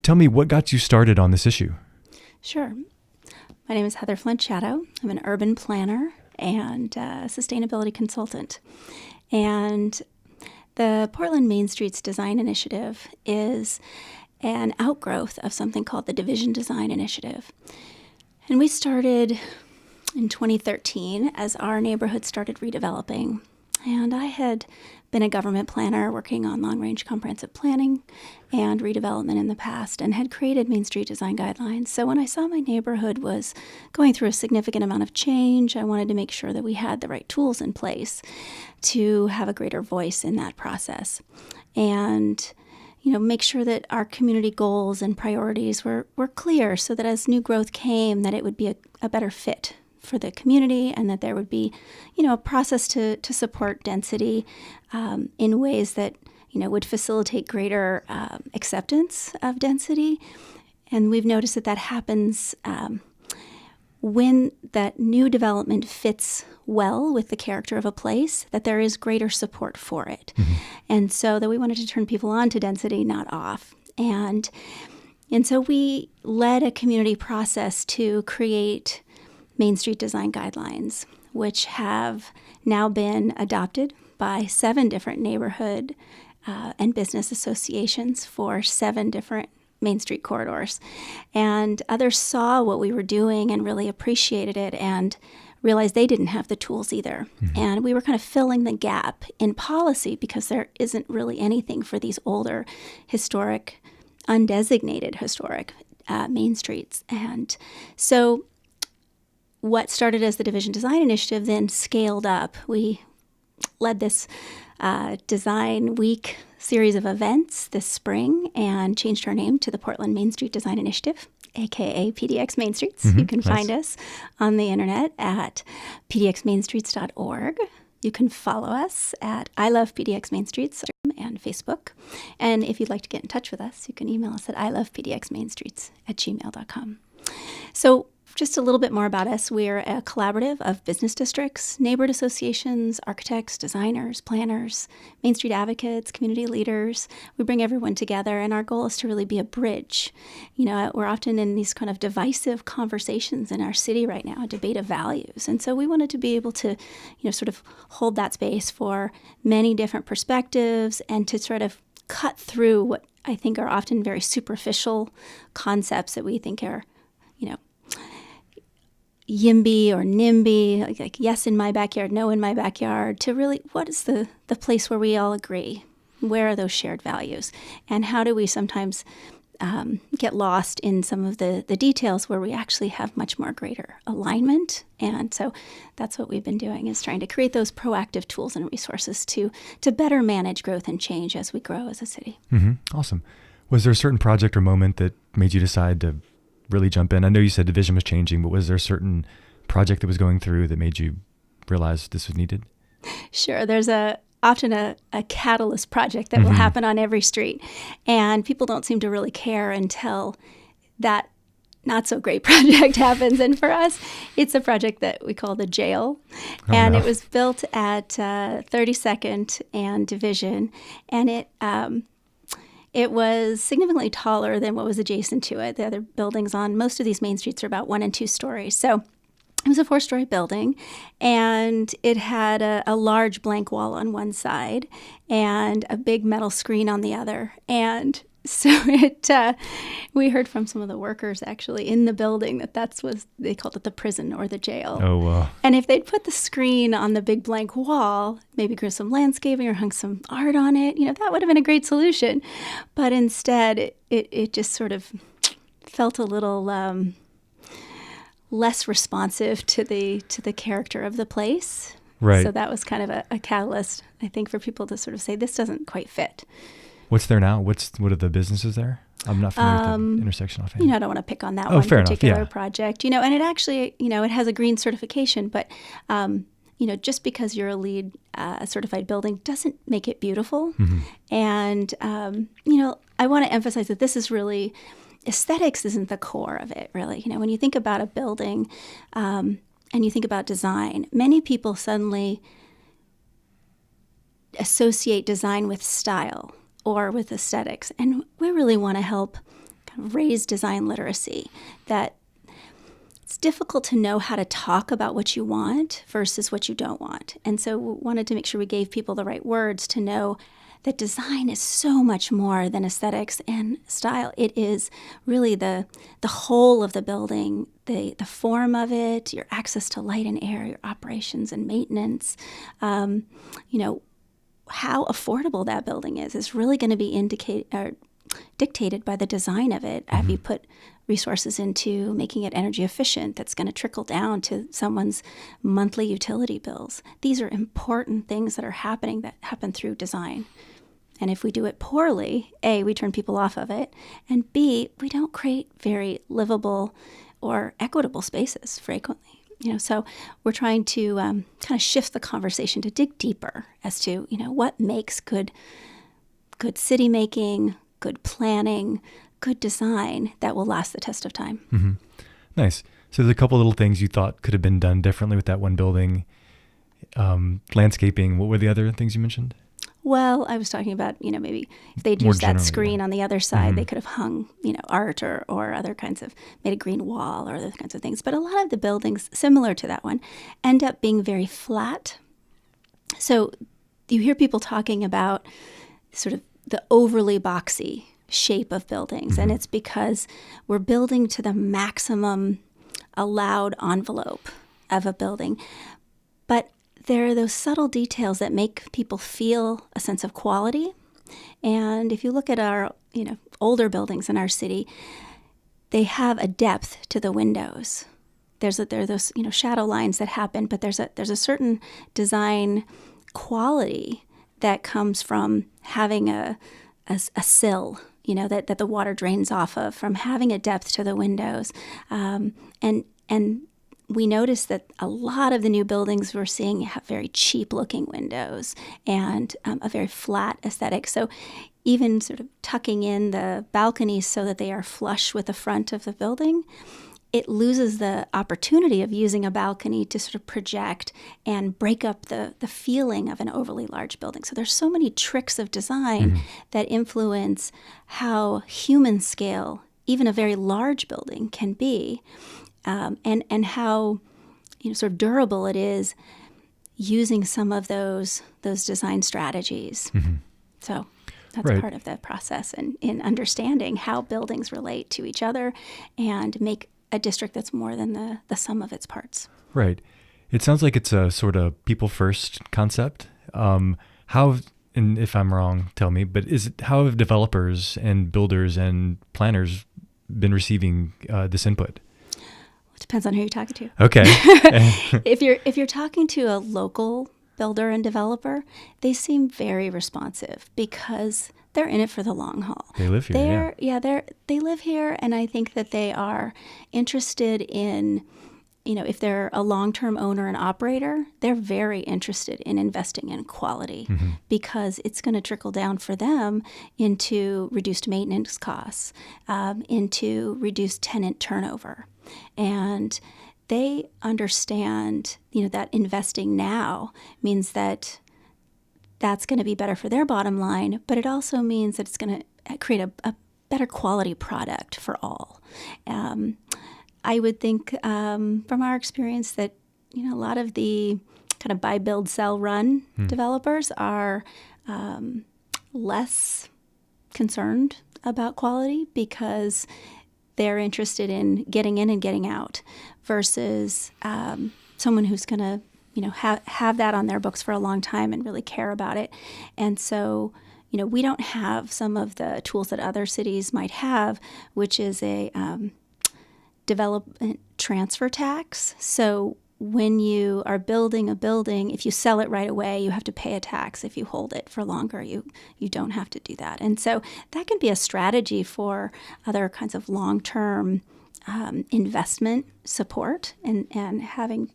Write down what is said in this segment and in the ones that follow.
tell me, what got you started on this issue? Sure. My name is Heather Flint Chatto. I'm an urban planner and sustainability consultant. And the Portland Main Streets Design Initiative is an outgrowth of something called the Division Design Initiative. And we started in 2013 as our neighborhood started redeveloping. And I had been a government planner working on long-range comprehensive planning and redevelopment in the past and had created Main Street design guidelines. So when I saw my neighborhood was going through a significant amount of change, I wanted to make sure that we had the right tools in place to have a greater voice in that process. And make sure that our community goals and priorities were clear so that as new growth came, that it would be a better fit for the community and that there would be, a process to support density in ways that, would facilitate greater acceptance of density. And we've noticed that happens when that new development fits well with the character of a place, that there is greater support for it. Mm-hmm. And so that we wanted to turn people on to density, not off. And so we led a community process to create Main Street Design Guidelines, which have now been adopted by 7 different neighborhood and business associations for 7 different Main Street corridors. And others saw what we were doing and really appreciated it and realized they didn't have the tools either. Mm-hmm. And we were kind of filling the gap in policy because there isn't really anything for these older historic, undesignated historic Main Streets. And so what started as the Division Design Initiative then scaled up. We led this Design Week series of events this spring and changed our name to the Portland Main Street Design Initiative, aka PDX Main Streets. Mm-hmm. You can find us on the internet at pdxmainstreets.org. You can follow us at I Love PDX Main Streets and Facebook. And if you'd like to get in touch with us, you can email us at ilovepdxmainstreets@gmail.com. So just a little bit more about us. We're a collaborative of business districts, neighborhood associations, architects, designers, planners, Main Street advocates, community leaders. We bring everyone together, and our goal is to really be a bridge. We're often in these kind of divisive conversations in our city right now, a debate of values. And so we wanted to be able to, sort of hold that space for many different perspectives and to sort of cut through what I think are often very superficial concepts that we think are, YIMBY or NIMBY, like yes in my backyard, no in my backyard, to really what is the place where we all agree? Where are those shared values? And how do we sometimes get lost in some of the details where we actually have much more greater alignment? And so that's what we've been doing, is trying to create those proactive tools and resources to better manage growth and change as we grow as a city. Mm-hmm. Awesome. Was there a certain project or moment that made you decide to really jump in? I know you said division was changing, but was there a certain project that was going through that made you realize this was needed? Sure. There's often a catalyst project that will happen on every street, and people don't seem to really care until that not so great project happens. And for us, it's a project that we call the jail. It was built at 32nd and Division, and it was significantly taller than what was adjacent to it. The other buildings on most of these main streets are about 1 and 2 stories. So it was a 4-story building, and it had a large blank wall on one side and a big metal screen on the other. And so we heard from some of the workers actually in the building they called it the prison or the jail. Oh, wow. And if they'd put the screen on the big blank wall, maybe grew some landscaping or hung some art on it, that would have been a great solution. But instead, it just sort of felt a little less responsive to the character of the place. Right. So that was kind of a catalyst, I think, for people to sort of say, this doesn't quite fit. What's there now? What are the businesses there? I'm not familiar with the intersection offhand. I don't want to pick on that one particular project. And it actually, it has a green certification, but, just because you're a LEED certified building doesn't make it beautiful. Mm-hmm. And, I want to emphasize that this is really, aesthetics isn't the core of it, really. When you think about a building and you think about design, many people suddenly associate design with style or with aesthetics. And we really want to help raise design literacy, that it's difficult to know how to talk about what you want versus what you don't want. And so we wanted to make sure we gave people the right words to know that design is so much more than aesthetics and style. It is really the whole of the building, the form of it, your access to light and air, your operations and maintenance. How affordable that building is really going to be dictated by the design of it. Have you put resources into making it energy efficient? That's going to trickle down to someone's monthly utility bills. These are important things that happen through design. And if we do it poorly, A, we turn people off of it, and B, we don't create very livable or equitable spaces frequently. So we're trying to kind of shift the conversation to dig deeper as to, what makes good city making, good planning, good design that will last the test of time. Mm-hmm. Nice. So there's a couple little things you thought could have been done differently with that one building. Landscaping. What were the other things you mentioned? Well, I was talking about, maybe if they'd More used that generally, screen yeah. on the other side, they could have hung, art or other kinds of, made a green wall or other kinds of things. But a lot of the buildings, similar to that one, end up being very flat. So you hear people talking about sort of the overly boxy shape of buildings, and it's because we're building to the maximum allowed envelope of a building. But there are those subtle details that make people feel a sense of quality. And if you look at our, older buildings in our city, they have a depth to the windows. There are those, shadow lines that happen, but there's a certain design quality that comes from having a sill, that the water drains off of, from having a depth to the windows. And we noticed that a lot of the new buildings we're seeing have very cheap looking windows and a very flat aesthetic. So even sort of tucking in the balconies so that they are flush with the front of the building, it loses the opportunity of using a balcony to sort of project and break up the feeling of an overly large building. So there's so many tricks of design that influence how human scale even a very large building can be. And how sort of durable it is using some of those design strategies. So that's Right. part of the process in understanding how buildings relate to each other and make a district that's more than the sum of its parts. Right. It sounds like it's a sort of people first concept. How, and if I'm wrong, tell me, but how have developers and builders and planners been receiving this input? It depends on who you're talking to. Okay. If you're talking to a local builder and developer, they seem very responsive because they're in it for the long haul. They live here. They live here, and I think that they are interested in, if they're a long-term owner and operator, they're very interested in investing in quality because it's going to trickle down for them into reduced maintenance costs, into reduced tenant turnover. And they understand, that investing now means that that's going to be better for their bottom line, but it also means that it's going to create a better quality product for all. I would think from our experience that, a lot of the kind of buy, build, sell, run developers are less concerned about quality because they're interested in getting in and getting out versus someone who's going to, have that on their books for a long time and really care about it. And so, we don't have some of the tools that other cities might have, which is a development transfer tax. So when you are building a building, if you sell it right away, you have to pay a tax. If you hold it for longer, you don't have to do that. And so that can be a strategy for other kinds of long-term investment support and having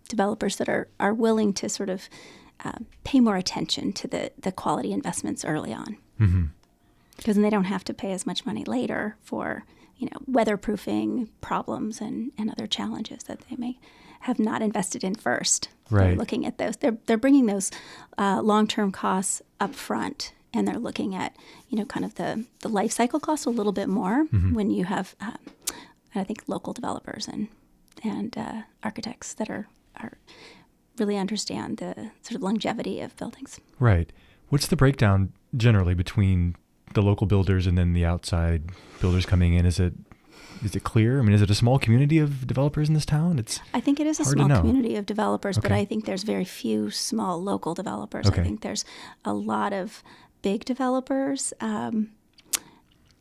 developers that are willing to sort of pay more attention to the quality investments early on. Because then they don't have to pay as much money later for weatherproofing problems and other challenges that they may have not invested in first. Right. They're looking at those. They're bringing those long-term costs up front and they're looking at, kind of the life cycle cost a little bit more when you have, I think, local developers and architects that are really understand the sort of longevity of buildings. Right. What's the breakdown generally between the local builders and then the outside builders coming in? Is it clear? I mean, is it a small community of developers in this town? I think it is a small community of developers, but I think there's very few small local developers. Okay. I think there's a lot of big developers, and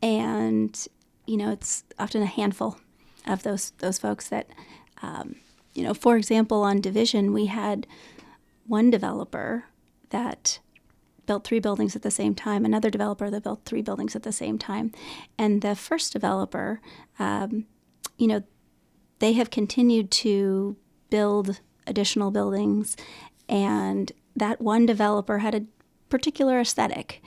it's often a handful of those folks that, for example, on Division, we had one developer that built 3 buildings at the same time, another developer that built 3 buildings at the same time. And the first developer, they have continued to build additional buildings, and that one developer had a particular aesthetic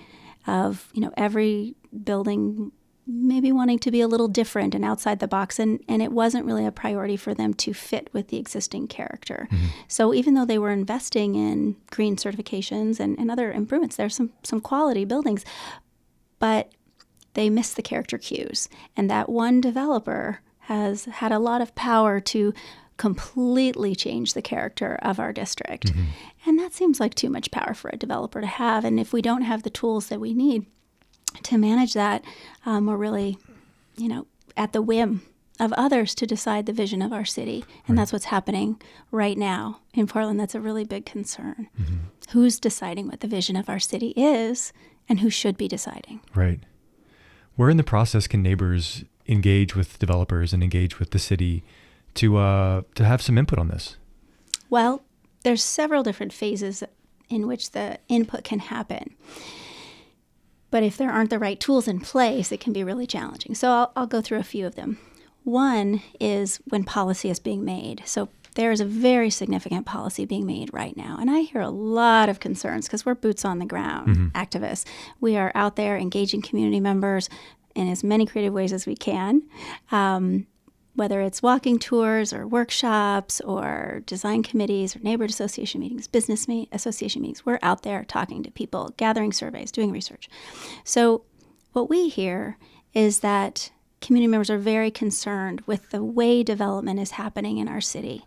of, every building maybe wanting to be a little different and outside the box, and it wasn't really a priority for them to fit with the existing character. So even though they were investing in green certifications and other improvements, there's some quality buildings, but they missed the character cues. And that one developer has had a lot of power to completely change the character of our district. And that seems like too much power for a developer to have. And if we don't have the tools that we need to manage that, we're really, at the whim of others to decide the vision of our city. And that's what's happening right now in Portland. That's a really big concern. Who's deciding what the vision of our city is and who should be deciding? Right. Where in the process can neighbors engage with developers and engage with the city to have some input on this? Well, there's several different phases in which the input can happen. But if there aren't the right tools in place, it can be really challenging. So I'll go through a few of them. One is when policy is being made. So there is a very significant policy being made right now. And I hear a lot of concerns because we're boots on the ground activists. We are out there engaging community members in as many creative ways as we can. Whether it's walking tours or workshops or design committees or neighborhood association meetings, business association meetings, we're out there talking to people, gathering surveys, doing research. So what we hear is that community members are very concerned with the way development is happening in our city.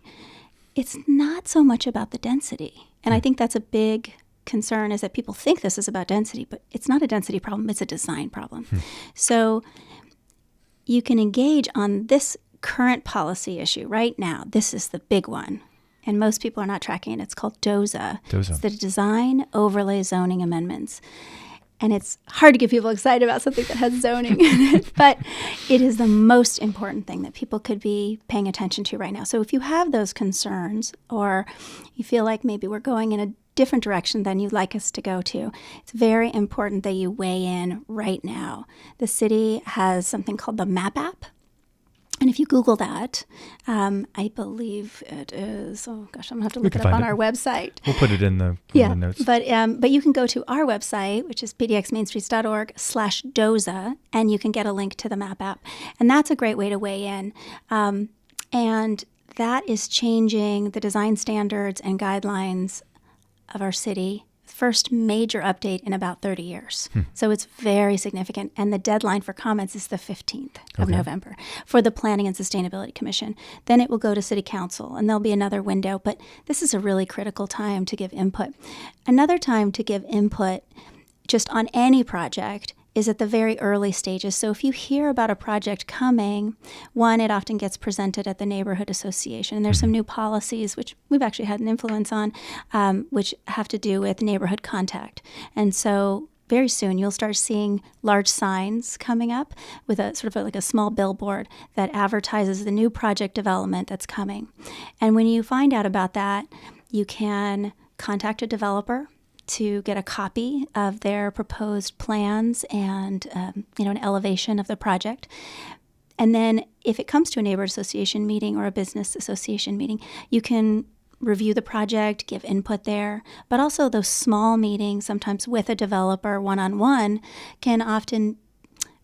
It's not so much about the density. And I think that's a big concern, is that people think this is about density, but it's not a density problem, it's a design problem. So you can engage on this current policy issue right now. This is the big one, and most people are not tracking it. It's called DOZA. It's the Design Overlay Zoning Amendments. And it's hard to get people excited about something that has zoning in it, but it is the most important thing that people could be paying attention to right now. So if you have those concerns, or you feel like maybe we're going in a different direction than you'd like us to go to, it's very important that you weigh in right now. The city has something called the MAP app. And if you Google that, I believe it is, I'm going to have to look it up on our website. We'll put it in the notes. But you can go to our website, which is pdxmainstreets.org/DOZA, and you can get a link to the MAP app. And that's a great way to weigh in. And that is changing the design standards and guidelines of our city. First major update in about 30 years. So it's very significant. And the deadline for comments is the 15th of November for the Planning and Sustainability Commission. Then it will go to City Council, and there'll be another window. But this is a really critical time to give input. Another time to give input just on any project is at the very early stages. So if you hear about a project coming, one, it often gets presented at the neighborhood association. And there's some new policies, which we've actually had an influence on, which have to do with neighborhood contact. And so very soon you'll start seeing large signs coming up with a sort of like a small billboard that advertises the new project development that's coming. And when you find out about that, you can contact a developer to get a copy of their proposed plans and an elevation of the project. And then if it comes to a neighborhood association meeting or a business association meeting, you can review the project, give input there. But also those small meetings, sometimes with a developer one-on-one, can often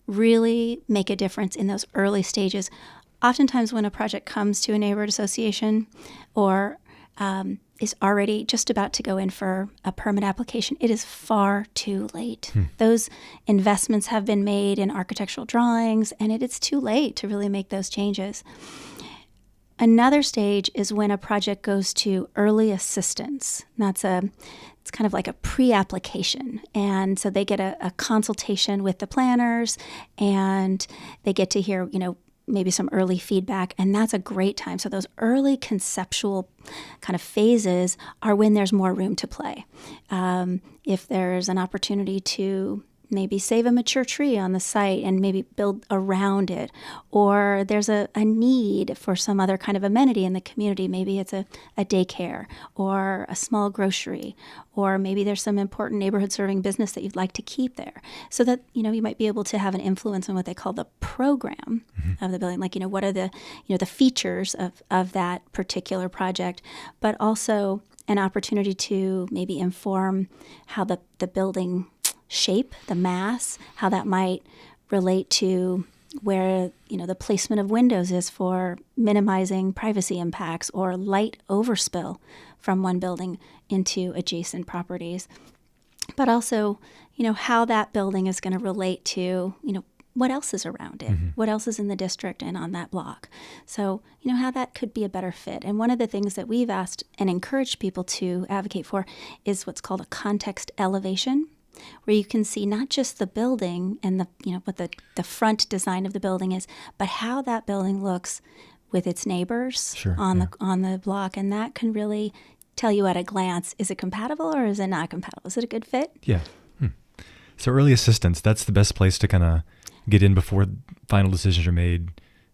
really make a difference in those early stages. Oftentimes when a project comes to a neighborhood association or is already just about to go in for a permit application, it is far too late. Those investments have been made in architectural drawings, and it's too late to really make those changes. Another stage is when a project goes to early assistance. It's kind of like a pre-application. And so they get a consultation with the planners, and they get to hear, maybe some early feedback, and that's a great time. So those early conceptual kind of phases are when there's more room to play. If there's an opportunity to maybe save a mature tree on the site and maybe build around it, or there's a need for some other kind of amenity in the community. Maybe it's a daycare or a small grocery, or maybe there's some important neighborhood serving business that you'd like to keep there, so that you might be able to have an influence on what they call the program of the building. Like, what are the the features of that particular project, but also an opportunity to maybe inform how the building shape, the mass, how that might relate to where the placement of windows is for minimizing privacy impacts or light overspill from one building into adjacent properties. But also, how that building is going to relate to, what else is around it, what else is in the district and on that block. So, how that could be a better fit. And one of the things that we've asked and encouraged people to advocate for is what's called a context elevation, where you can see not just the building and the what the front design of the building is, but how that building looks with its neighbors on the block, and that can really tell you at a glance, is it compatible or is it not compatible? Is it a good fit? Yeah. So early assistance, that's the best place to kind of get in before final decisions are made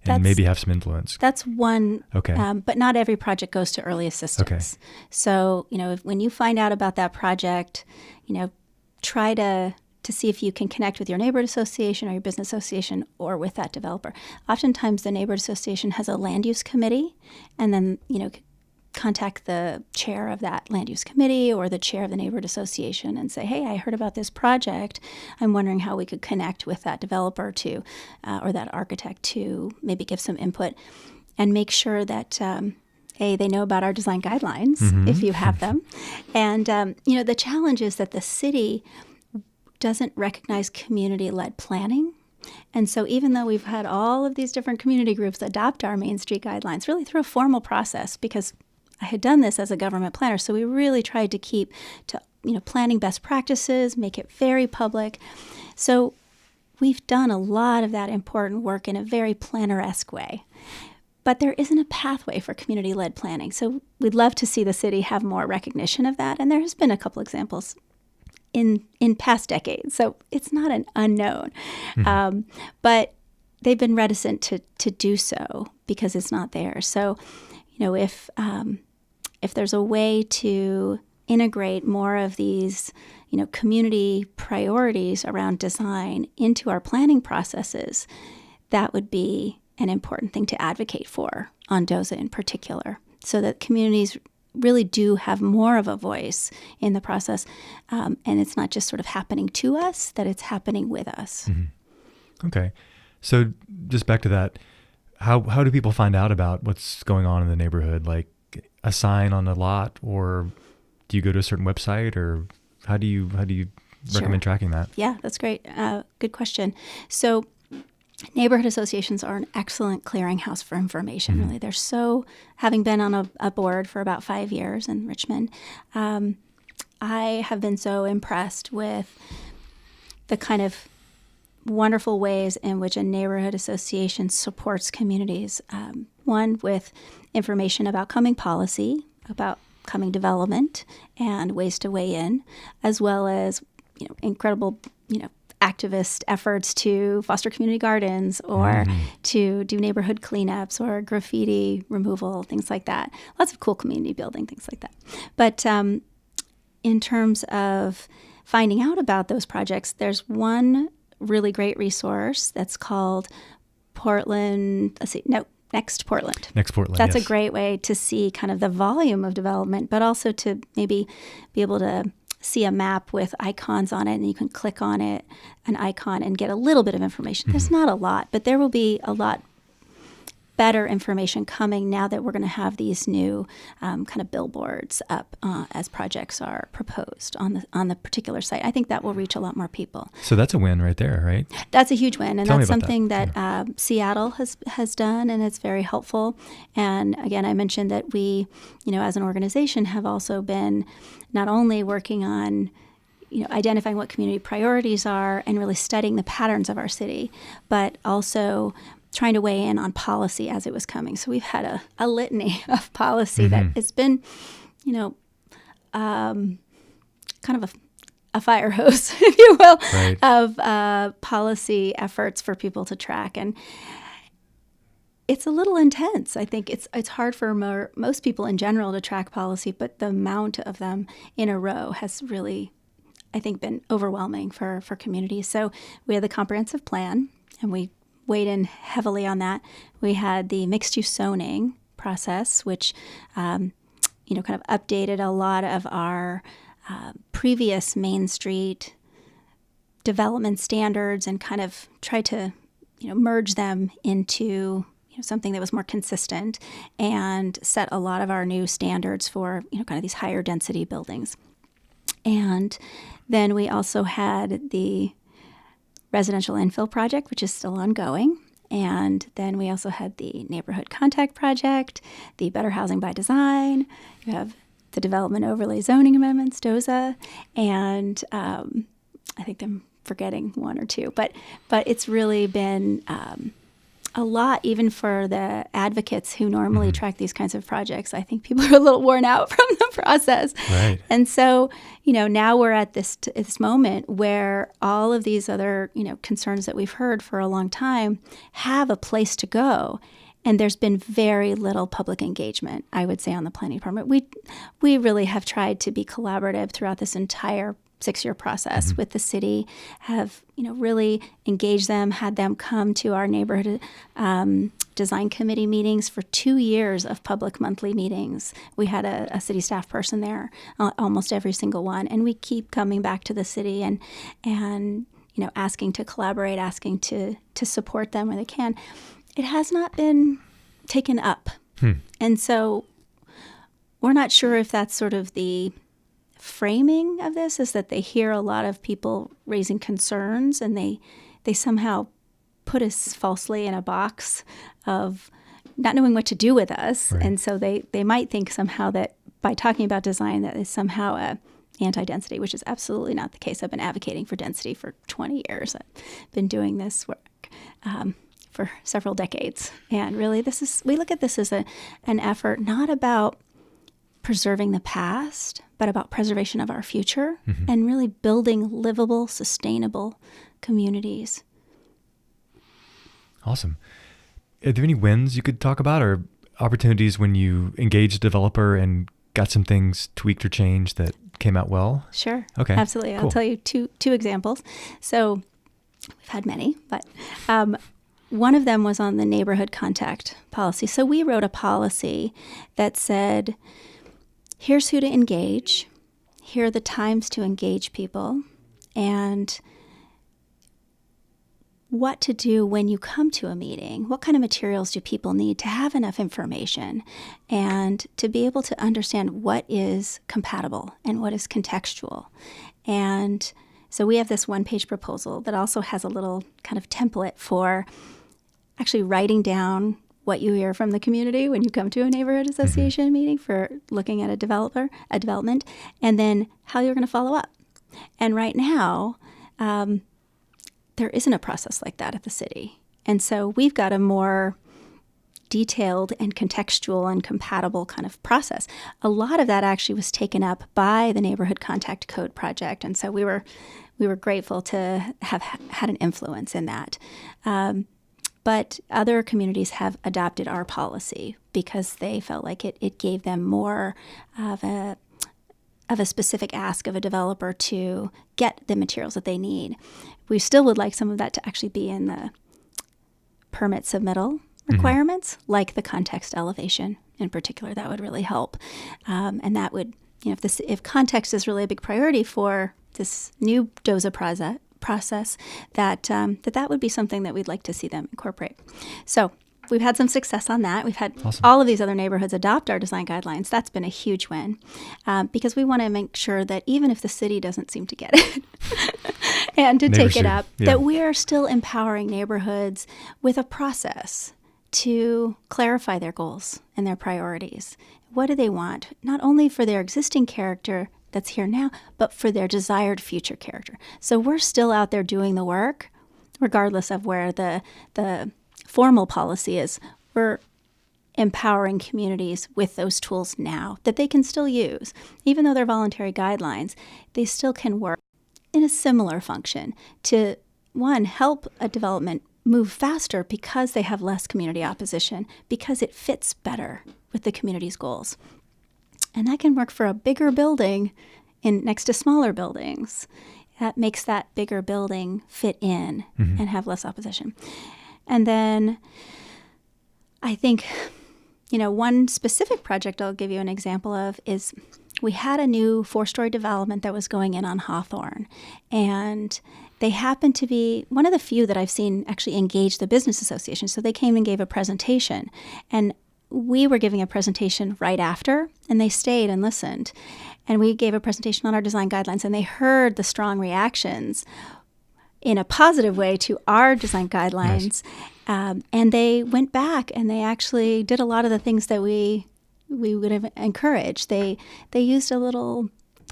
and maybe have some influence. That's one. Okay. But not every project goes to early assistance. Okay. So, when you find out about that project, try to see if you can connect with your neighborhood association or your business association or with that developer. Oftentimes the neighborhood association has a land use committee, and then, contact the chair of that land use committee or the chair of the neighborhood association and say, hey, I heard about this project. I'm wondering how we could connect with that developer to, or that architect to maybe give some input, and make sure that they know about our design guidelines if you have them. And, the challenge is that the city doesn't recognize community-led planning. And so even though we've had all of these different community groups adopt our Main Street guidelines, really through a formal process, because I had done this as a government planner, so we really tried to keep to, planning best practices, make it very public. So we've done a lot of that important work in a very planner-esque way. But there isn't a pathway for community-led planning. So we'd love to see the city have more recognition of that. And there has been a couple examples in past decades. So it's not an unknown. But they've been reticent to do so because it's not there. So, if there's a way to integrate more of these, community priorities around design into our planning processes, that would be an important thing to advocate for on DOZA in particular, so that communities really do have more of a voice in the process, and it's not just sort of happening to us, that it's happening with us. Okay. So just back to that, how do people find out about what's going on in the neighborhood? Like a sign on a lot, or do you go to a certain website, or how do you recommend tracking that? Yeah, that's great. Good question. So neighborhood associations are an excellent clearinghouse for information, really. They're so, having been on a board for about 5 years in Richmond, I have been so impressed with the kind of wonderful ways in which a neighborhood association supports communities. One, with information about coming policy, about coming development, and ways to weigh in, as well as incredible activist efforts to foster community gardens or to do neighborhood cleanups or graffiti removal, things like that. Lots of cool community building, things like that. But in terms of finding out about those projects, there's one really great resource that's called Next Portland. Next Portland, That's a great way to see kind of the volume of development, but also to maybe be able to see a map with icons on it, and you can click on it, an icon, and get a little bit of information. There's not a lot, but there will be a lot better information coming now that we're going to have these new kind of billboards up as projects are proposed on the particular site. I think that will reach a lot more people. So that's a win right there, right? That's a huge win, and Tell me that's about something that. that Seattle has done, and it's very helpful. And again, I mentioned that we, as an organization, have also been not only working on identifying what community priorities are and really studying the patterns of our city, but also trying to weigh in on policy as it was coming. So we've had a litany of policy that has been, kind of a fire hose, if you will, Right. of policy efforts for people to track. And it's a little intense. I think it's hard for most people in general to track policy, but the amount of them in a row has really, I think, been overwhelming for communities. So we had the comprehensive plan, and we weighed in heavily on that. We had the mixed-use zoning process, which, kind of updated a lot of our previous Main Street development standards and kind of tried to, merge them into something that was more consistent and set a lot of our new standards for, kind of these higher density buildings. And then we also had the residential infill project, which is still ongoing. And then we also had the neighborhood contact project, the better housing by design. You have the development overlay zoning amendments, DOZA, and I think I'm forgetting one or two. But it's really been a lot, even for the advocates who normally track these kinds of projects. I think people are a little worn out from the process. Right. And so, now we're at this moment where all of these other, concerns that we've heard for a long time have a place to go. And there's been very little public engagement, I would say, on the planning department. We really have tried to be collaborative throughout this entire 6-year process with the city, have really engaged them, had them come to our neighborhood design committee meetings for 2 years of public monthly meetings. We had a city staff person there almost every single one, and we keep coming back to the city and asking to collaborate, asking to support them where they can. It has not been taken up, and so we're not sure if that's sort of the framing of this, is that they hear a lot of people raising concerns and they somehow put us falsely in a box of not knowing what to do with us. Right. And so they might think somehow that by talking about design that is somehow a anti-density, which is absolutely not the case. I've been advocating for density for 20 years. I've been doing this work for several decades. And really we look at this as an effort not about preserving the past, but about preservation of our future and really building livable, sustainable communities. Awesome. Are there any wins you could talk about, or opportunities when you engaged a developer and got some things tweaked or changed that came out well? Sure. Okay. Absolutely. Cool. I'll tell you two examples. So we've had many, but one of them was on the neighborhood contact policy. So we wrote a policy that said, here's who to engage, here are the times to engage people, and what to do when you come to a meeting. What kind of materials do people need to have enough information and to be able to understand what is compatible and what is contextual. And so we have this one-page proposal that also has a little kind of template for actually writing down what you hear from the community when you come to a neighborhood association meeting for looking at a development, and then how you're going to follow up. And right now, there isn't a process like that at the city. And so we've got a more detailed and contextual and compatible kind of process. A lot of that actually was taken up by the Neighborhood Contact Code project. And so we were grateful to have had an influence in that. But other communities have adopted our policy because they felt like it gave them more of a specific ask of a developer to get the materials that they need. We still would like some of that to actually be in the permit submittal requirements, like the context elevation in particular. That would really help. And that would, if context is really a big priority for this new DOZA process, that would be something that we'd like to see them incorporate. So we've had some success on that. We've had Awesome. all of these other neighborhoods adopt our design guidelines. That's been a huge win because we want to make sure that even if the city doesn't seem to get it and to take it up, that we are still empowering neighborhoods with a process to clarify their goals and their priorities. What do they want? Not only for their existing character that's here now, but for their desired future character. So we're still out there doing the work, regardless of where the formal policy is. We're empowering communities with those tools now that they can still use. Even though they're voluntary guidelines, they still can work in a similar function to, one, help a development move faster because they have less community opposition, because it fits better with the community's goals. And that can work for a bigger building next to smaller buildings. That makes that bigger building fit in and have less opposition. And then I think, one specific project I'll give you an example of is we had a new 4-story development that was going in on Hawthorne. And they happened to be one of the few that I've seen actually engage the business association. So they came and gave a presentation. And we were giving a presentation right after, and they stayed and listened. And we gave a presentation on our design guidelines, and they heard the strong reactions in a positive way to our design guidelines. Nice. And they went back and they actually did a lot of the things that we would have encouraged. They used a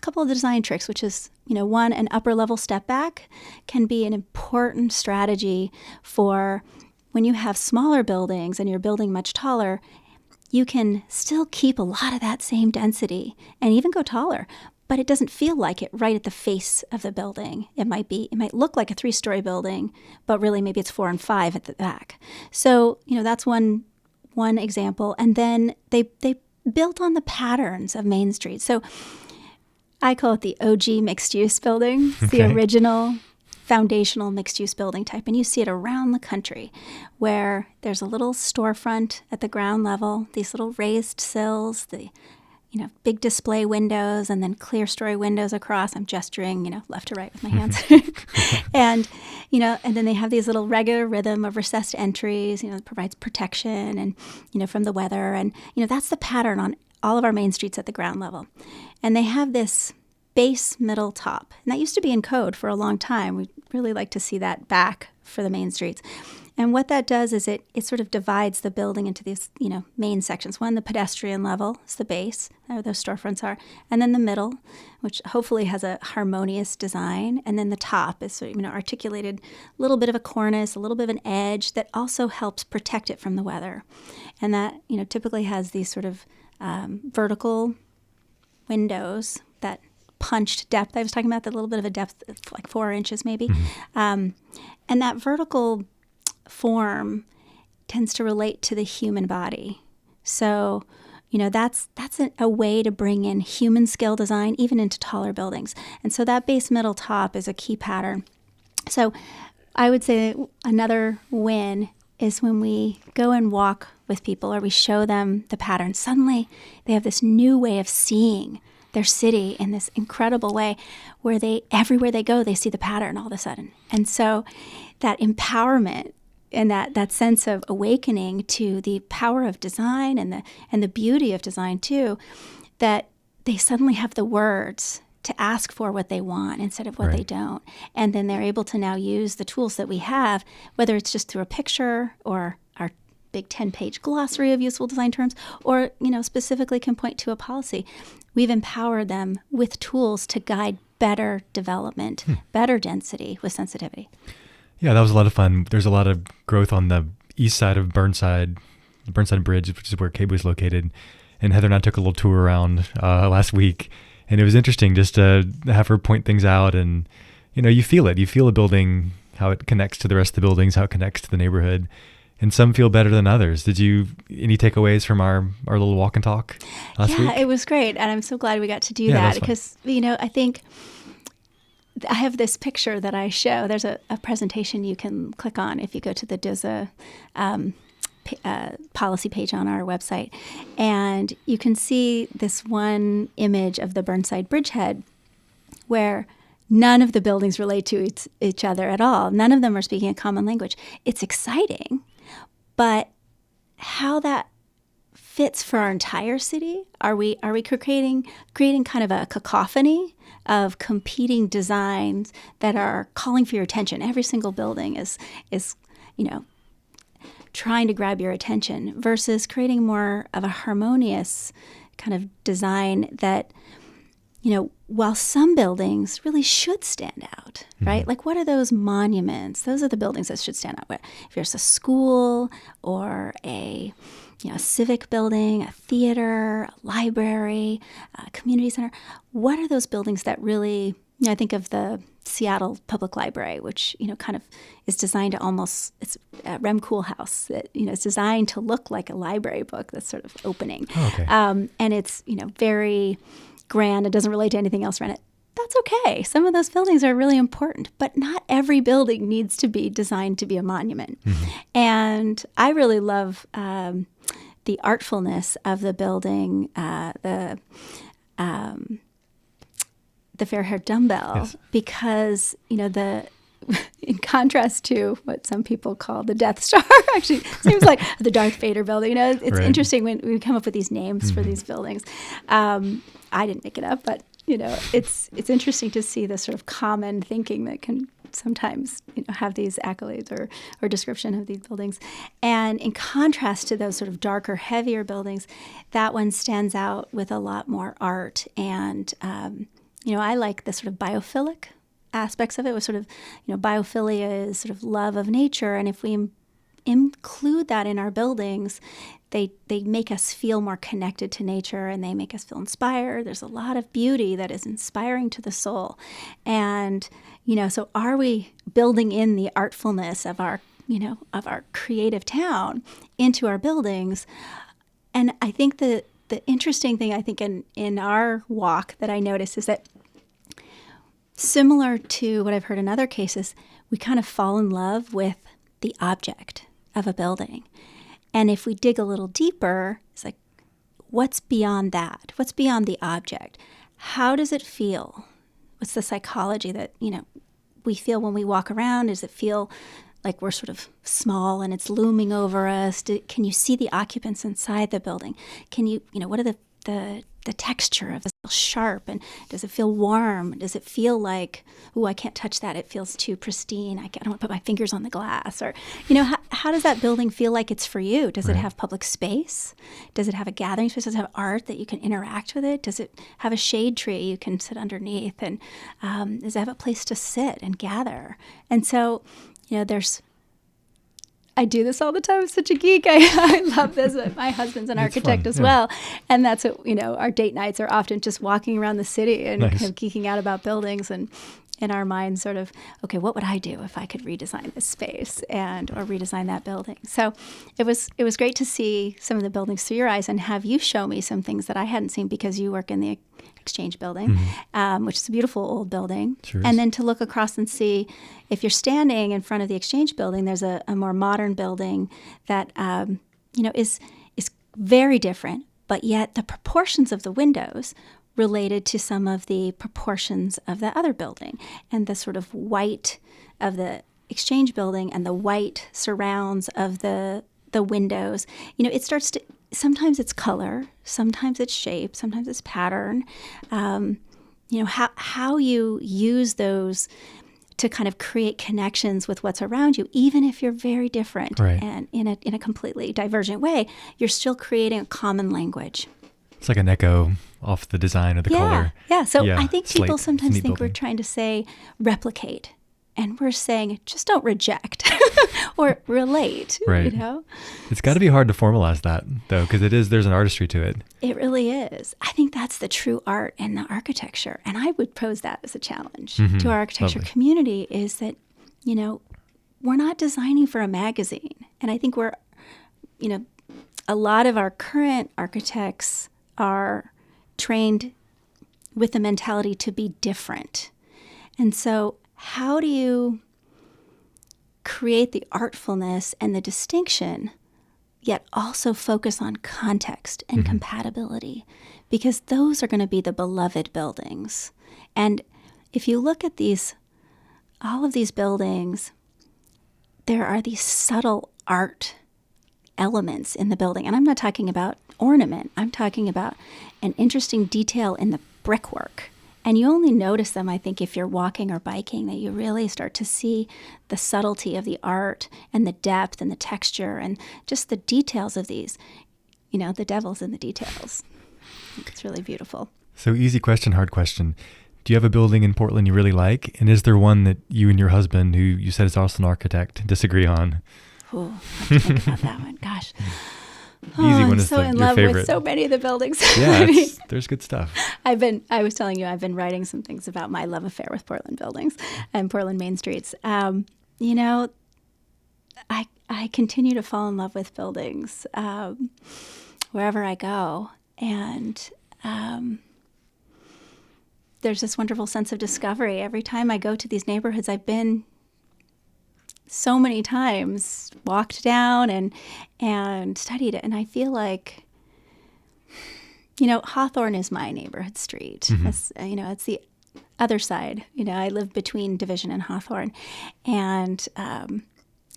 couple of the design tricks, which is, one, an upper level step back can be an important strategy for when you have smaller buildings and you're building much taller. You can still keep a lot of that same density and even go taller, but it doesn't feel like it right at the face of the building. It might look like a 3-story building, but really maybe it's 4 and 5 at the back. So, that's one example. And then they built on the patterns of Main Street. So I call it the OG mixed-use building. It's the original foundational mixed-use building type. And you see it around the country where there's a little storefront at the ground level, these little raised sills, the big display windows, and then clear story windows across. I'm gesturing, left to right with my hands. And then they have these little regular rhythm of recessed entries, that provides protection and, from the weather. And, that's the pattern on all of our main streets at the ground level. And they have this base, middle, top. And that used to be in code for a long time. We'd really like to see that back for the main streets. And what that does is it sort of divides the building into these, main sections. One, the pedestrian level is the base, where those storefronts are. And then the middle, which hopefully has a harmonious design. And then the top is sort of, articulated, a little bit of a cornice, a little bit of an edge that also helps protect it from the weather. And that, typically has these sort of vertical windows, that punched depth I was talking about, that little bit of a depth, like 4 inches maybe. And that vertical form tends to relate to the human body. So, that's a way to bring in human scale design even into taller buildings. And so that base, middle, top is a key pattern. So I would say another win is when we go and walk with people or we show them the pattern. Suddenly they have this new way of seeing their city in this incredible way where everywhere they go, they see the pattern all of a sudden. And so that empowerment and that sense of awakening to the power of design and the beauty of design too, that they suddenly have the words to ask for what they want instead of what they don't. And then they're able to now use the tools that we have, whether it's just through a picture or our big 10-page glossary of useful design terms, or, specifically can point to a policy. We've empowered them with tools to guide better development, better density with sensitivity. Yeah, that was a lot of fun. There's a lot of growth on the east side of Burnside Bridge, which is where Cable is located. And Heather and I took a little tour around last week, and it was interesting just to have her point things out. And, you feel it. You feel a building, how it connects to the rest of the buildings, how it connects to the neighborhood. And some feel better than others. Any takeaways from our little walk and talk last week? Yeah, it was great. And I'm so glad we got to do that because, I think I have this picture that I show. There's a presentation you can click on if you go to the DOZA policy page on our website. And you can see this one image of the Burnside Bridgehead where none of the buildings relate to each other at all. None of them are speaking a common language. It's exciting, but how that fits for our entire city. Are we creating kind of a cacophony of competing designs that are calling for your attention? Every single building is trying to grab your attention, versus creating more of a harmonious kind of design that, while some buildings really should stand out, right? Like, what are those monuments? Those are the buildings that should stand out. If there's a school or a civic building, a theater, a library, a community center, what are those buildings that really, I think of the Seattle Public Library, which, kind of is designed to almost, it's a Rem Koolhaus that, it's designed to look like a library book that's sort of opening. Oh, okay. And it's, very grand. It doesn't relate to anything else around it. That's okay. Some of those buildings are really important, but not every building needs to be designed to be a monument. And I really love the artfulness of the building, the fair-haired dumbbell, yes, because, in contrast to what some people call the Death Star, actually seems like the Darth Vader building. It's right. Interesting when we come up with these names for these buildings. I didn't make it up, but it's interesting to see the sort of common thinking that can sometimes have these accolades or description of these buildings. And in contrast to those sort of darker, heavier buildings, that one stands out with a lot more art. And I like the sort of biophilic aspects of it. Was sort of, biophilia is sort of love of nature, and if we include that in our buildings, they make us feel more connected to nature, and they make us feel inspired. There's a lot of beauty that is inspiring to the soul, and so are we building in the artfulness of our creative town into our buildings? And I think the interesting thing, I think, in our walk that I noticed is that, similar to what I've heard in other cases, we kind of fall in love with the object of a building. And if we dig a little deeper, it's like, what's beyond that? What's beyond the object? How does it feel? What's the psychology that, we feel when we walk around? Does it feel like we're sort of small and it's looming over us? Can you see the occupants inside the building? Can you, what are the texture of it? Sharp, and does it feel warm? Does it feel like, I can't touch that, it feels too pristine, I don't want to put my fingers on the glass? Or how does that building feel like it's for you? Does it have public space? Does it have a gathering space? Does it have art that you can interact with it? Does it have a shade tree you can sit underneath? And does it have a place to sit and gather? And so I do this all the time. I'm such a geek. I love this. My husband's an architect as well. And that's what, our date nights are often just walking around the city and kind of geeking out about buildings, and in our minds sort of, okay, what would I do if I could redesign this space or redesign that building? So it was great to see some of the buildings through your eyes and have you show me some things that I hadn't seen, because you work in the Exchange building, which is a beautiful old building. Sure and then to look across and see, if you're standing in front of the Exchange building, there's a more modern building that is very different, but yet the proportions of the windows related to some of the proportions of the other building, and the sort of white of the Exchange building and the white surrounds of the windows. It starts to, sometimes it's color, sometimes it's shape, sometimes it's pattern. How you use those to kind of create connections with what's around you, even if you're very different and in a completely divergent way, you're still creating a common language. It's like an echo off the design or the color. Yeah. So I think people sometimes think we're trying to say replicate, and we're saying just don't reject or relate. Right. It's got to be hard to formalize that, though, because there's an artistry to it. It really is. I think that's the true art in the architecture, and I would pose that as a challenge to our architecture community, is that we're not designing for a magazine, and I think we're a lot of our current architects are trained with the mentality to be different. And so how do you create the artfulness and the distinction, yet also focus on context and compatibility? Because those are going to be the beloved buildings. And if you look at all of these buildings, there are these subtle art elements in the building. And I'm not talking about ornament. I'm talking about an interesting detail in the brickwork. And you only notice them, I think, if you're walking or biking, that you really start to see the subtlety of the art and the depth and the texture and just the details of these. You know, the devil's in the details. It's really beautiful. So easy question, hard question. Do you have a building in Portland you really like? And is there one that you and your husband, who you said is also an architect, disagree on? Ooh, I have to think about that one. Gosh. Easy one I'm is so in your love favorite. with so many of the buildings. Yeah, there's good stuff. I was telling you, I've been writing some things about my love affair with Portland buildings and Portland Main Streets. You know, I continue to fall in love with buildings wherever I go. And there's this wonderful sense of discovery. Every time I go to these neighborhoods, I've been so many times, walked down and studied it. And I feel like, you know, Hawthorne is my neighborhood street. Mm-hmm. It's the other side. You know, I live between Division and Hawthorne. And,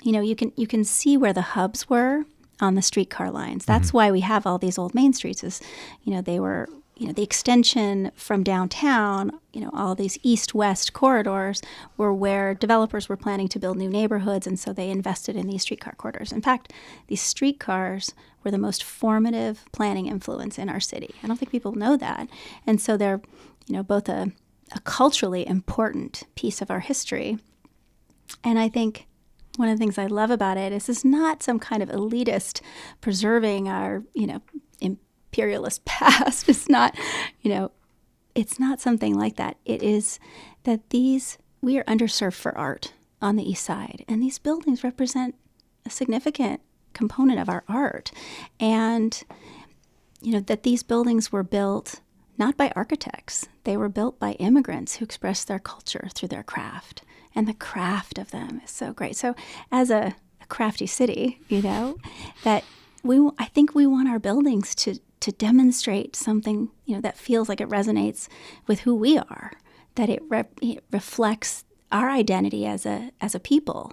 you know, you can see where the hubs were on the streetcar lines. That's why we have all these old main streets is, you know, they were, you know, the extension from downtown, you know, all these east-west corridors were where developers were planning to build new neighborhoods, and so they invested in these streetcar corridors. In fact, these streetcars were the most formative planning influence in our city. I don't think people know that. And so they're, you know, both a culturally important piece of our history. And I think one of the things I love about it is it's not some kind of elitist preserving our, you know, imperialist past. It's not, you know, it's not something like that. It is that we are underserved for art on the east side, and these buildings represent a significant component of our art. And, you know, that these buildings were built not by architects. They were built by immigrants who expressed their culture through their craft. And the craft of them is so great. So as a crafty city, you know, that I think we want our buildings to demonstrate something, you know, that feels like it resonates with who we are, that it reflects our identity as a people.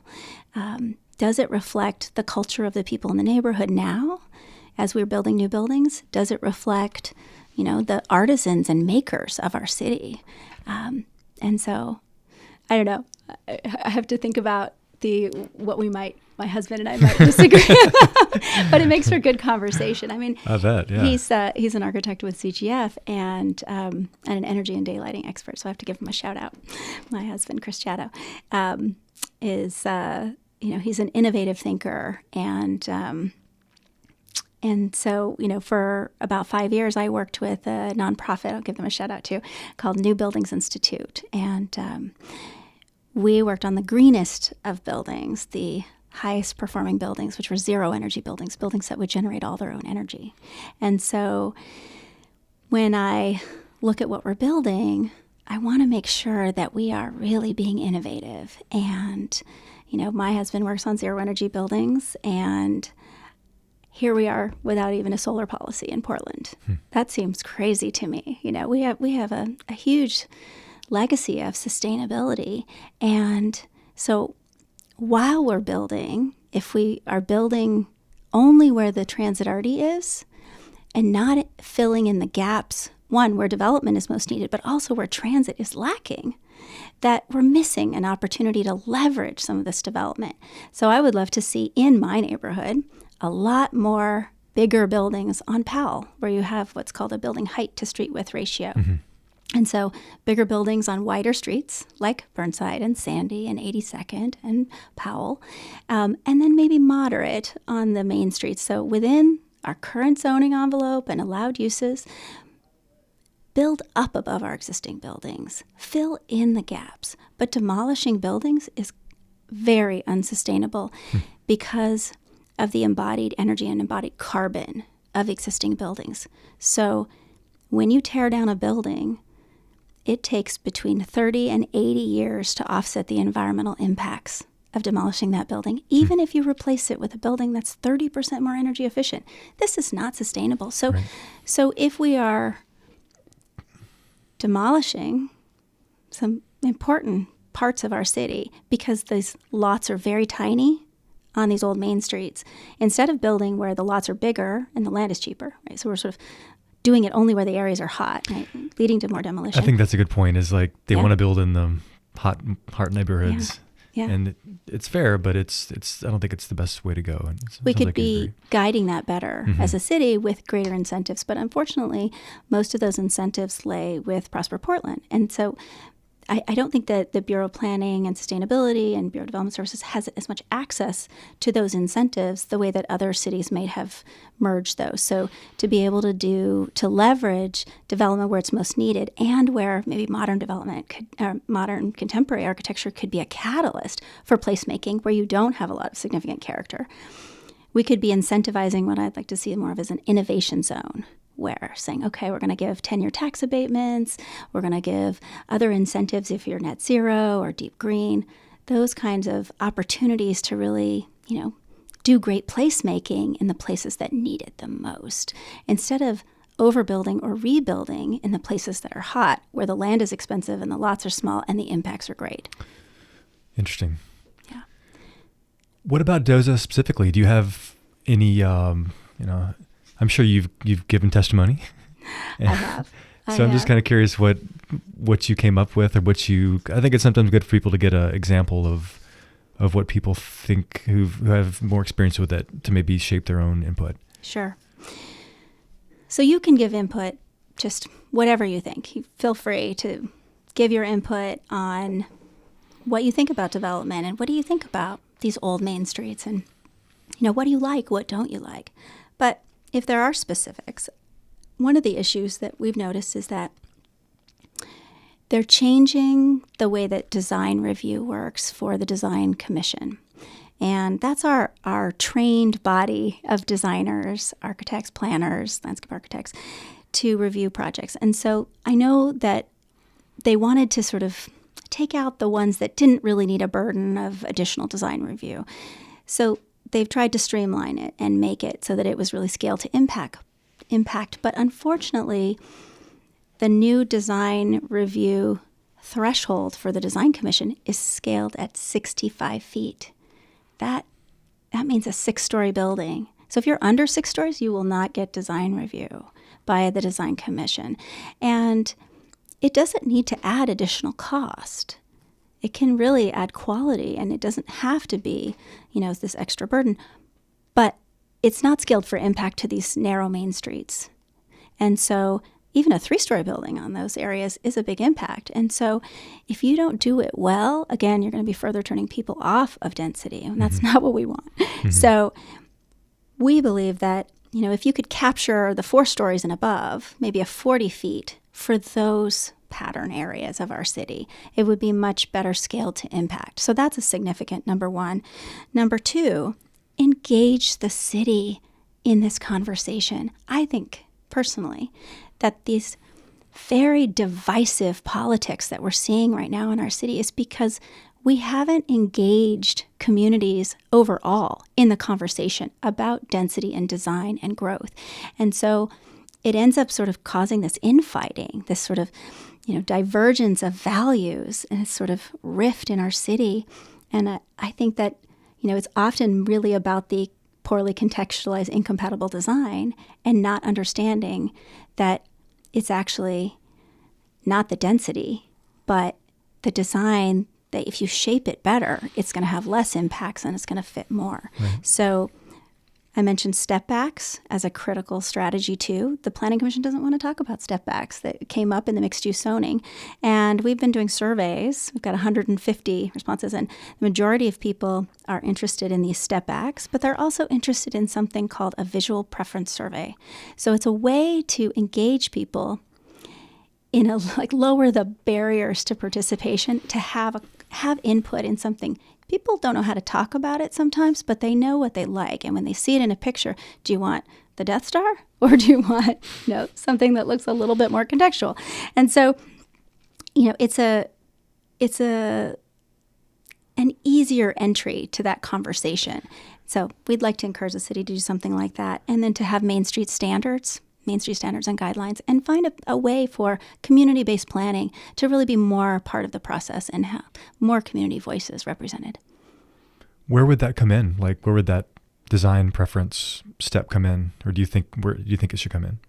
Does it reflect the culture of the people in the neighborhood now as we're building new buildings? Does it reflect, you know, the artisans and makers of our city? And so, I don't know. I have to think about what my husband and I might disagree about, but it makes for good conversation. I mean, I bet, yeah. He's an architect with CGF and an energy and daylighting expert, so I have to give him a shout out. My husband, Chris Chatto, is you know, he's an innovative thinker, and so, you know, for about 5 years, I worked with a nonprofit, I'll give them a shout out too, called New Buildings Institute. And we worked on the greenest of buildings, the highest performing buildings, which were zero energy buildings that would generate all their own energy. And so when I look at what we're building, I want to make sure that we are really being innovative. And, you know, my husband works on zero energy buildings, and here we are without even a solar policy in Portland. That seems crazy to me. You know, we have a huge legacy of sustainability. And so while we're building, if we are building only where the transit already is and not filling in the gaps, one, where development is most needed, but also where transit is lacking, that we're missing an opportunity to leverage some of this development. So I would love to see in my neighborhood a lot more bigger buildings on Powell, where you have what's called a building height to street width ratio. And so bigger buildings on wider streets like Burnside and Sandy and 82nd and Powell, and then maybe moderate on the main streets. So within our current zoning envelope and allowed uses, build up above our existing buildings, fill in the gaps. But demolishing buildings is very unsustainable because of the embodied energy and embodied carbon of existing buildings. So when you tear down a building, it takes between 30 and 80 years to offset the environmental impacts of demolishing that building, even if you replace it with a building that's 30% more energy efficient. This is not sustainable. So, So if we are demolishing some important parts of our city because these lots are very tiny on these old main streets, instead of building where the lots are bigger and the land is cheaper, right? So we're sort of doing it only where the areas are hot, right? Leading to more demolition. I think that's a good point, is like they Yeah. want to build in the hot neighborhoods. Yeah. And it's fair, but it's I don't think it's the best way to go. And it We sounds could like you be agree. guiding that better as a city with greater incentives, but unfortunately, most of those incentives lay with Prosper Portland. And so I don't think that the Bureau of Planning and Sustainability and Bureau of Development Services has as much access to those incentives the way that other cities may have merged those. So to be able to leverage development where it's most needed and where maybe modern development modern contemporary architecture could be a catalyst for placemaking where you don't have a lot of significant character. We could be incentivizing what I'd like to see more of as an innovation zone, where saying, okay, we're going to give 10-year tax abatements, we're going to give other incentives if you're net zero or deep green, those kinds of opportunities to really, do great placemaking in the places that need it the most, instead of overbuilding or rebuilding in the places that are hot, where the land is expensive and the lots are small and the impacts are great. Interesting. Yeah. What about DOZA specifically? Do you have any, I'm sure you've given testimony. I have. So I'm just kind of curious what you came up with, or I think it's sometimes good for people to get an example of what people think who have more experience with it to maybe shape their own input. Sure. So you can give input, just whatever you think. You feel free to give your input on what you think about development and what do you think about these old main streets, and what do you like, what don't you like. But if there are specifics, one of the issues that we've noticed is that they're changing the way that design review works for the Design Commission. And that's our trained body of designers, architects, planners, landscape architects, to review projects. And so I know that they wanted to sort of take out the ones that didn't really need a burden of additional design review. So they've tried to streamline it and make it so that it was really scaled to impact. But unfortunately, the new design review threshold for the Design Commission is scaled at 65 feet. That means a 6-story building. So if you're under 6 stories, you will not get design review by the Design Commission. And it doesn't need to add additional cost. It can really add quality, and it doesn't have to be, this extra burden. But it's not scaled for impact to these narrow main streets. And so even a 3-story building on those areas is a big impact. And so if you don't do it well, again, you're going to be further turning people off of density, and that's not what we want. So we believe that, if you could capture the 4 stories and above, maybe a 40 feet for those pattern areas of our city, it would be much better scaled to impact. So that's a significant number one. Number two, engage the city in this conversation. I think personally that these very divisive politics that we're seeing right now in our city is because we haven't engaged communities overall in the conversation about density and design and growth. And so it ends up sort of causing this infighting, this sort of, divergence of values and this sort of rift in our city. And I think that, it's often really about the poorly contextualized, incompatible design and not understanding that it's actually not the density, but the design that if you shape it better, it's going to have less impacts and it's going to fit more. Right. So I mentioned step backs as a critical strategy too. The Planning Commission doesn't want to talk about step backs that came up in the mixed use zoning. And we've been doing surveys. We've got 150 responses, and the majority of people are interested in these step backs, but they're also interested in something called a visual preference survey. So it's a way to engage people in lower the barriers to participation, to have input in something. People don't know how to talk about it sometimes, but they know what they like. And when they see it in a picture, do you want the Death Star or do you want, something that looks a little bit more contextual? And so, it's an easier entry to that conversation. So we'd like to encourage the city to do something like that, and then to have Main Street standards and guidelines, and find a way for community-based planning to really be more part of the process and have more community voices represented. Where would that come in? Like, where would that design preference step come in? Or where do you think it should come in?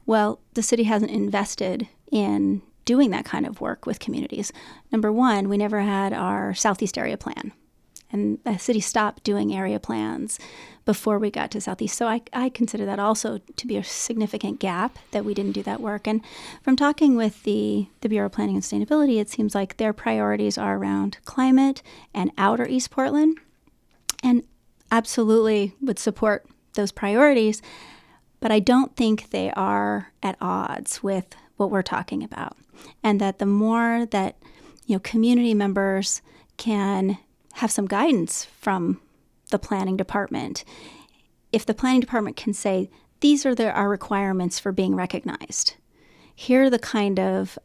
Well, the city hasn't invested in doing that kind of work with communities. Number one, we never had our Southeast area plan. And the city stopped doing area plans before we got to Southeast. So I consider that also to be a significant gap that we didn't do that work. And from talking with the Bureau of Planning and Sustainability, it seems like their priorities are around climate and outer East Portland. And absolutely would support those priorities. But I don't think they are at odds with what we're talking about. And that the more that, community members can have some guidance from the planning department, if the planning department can say, these are our requirements for being recognized. Here are the kind of,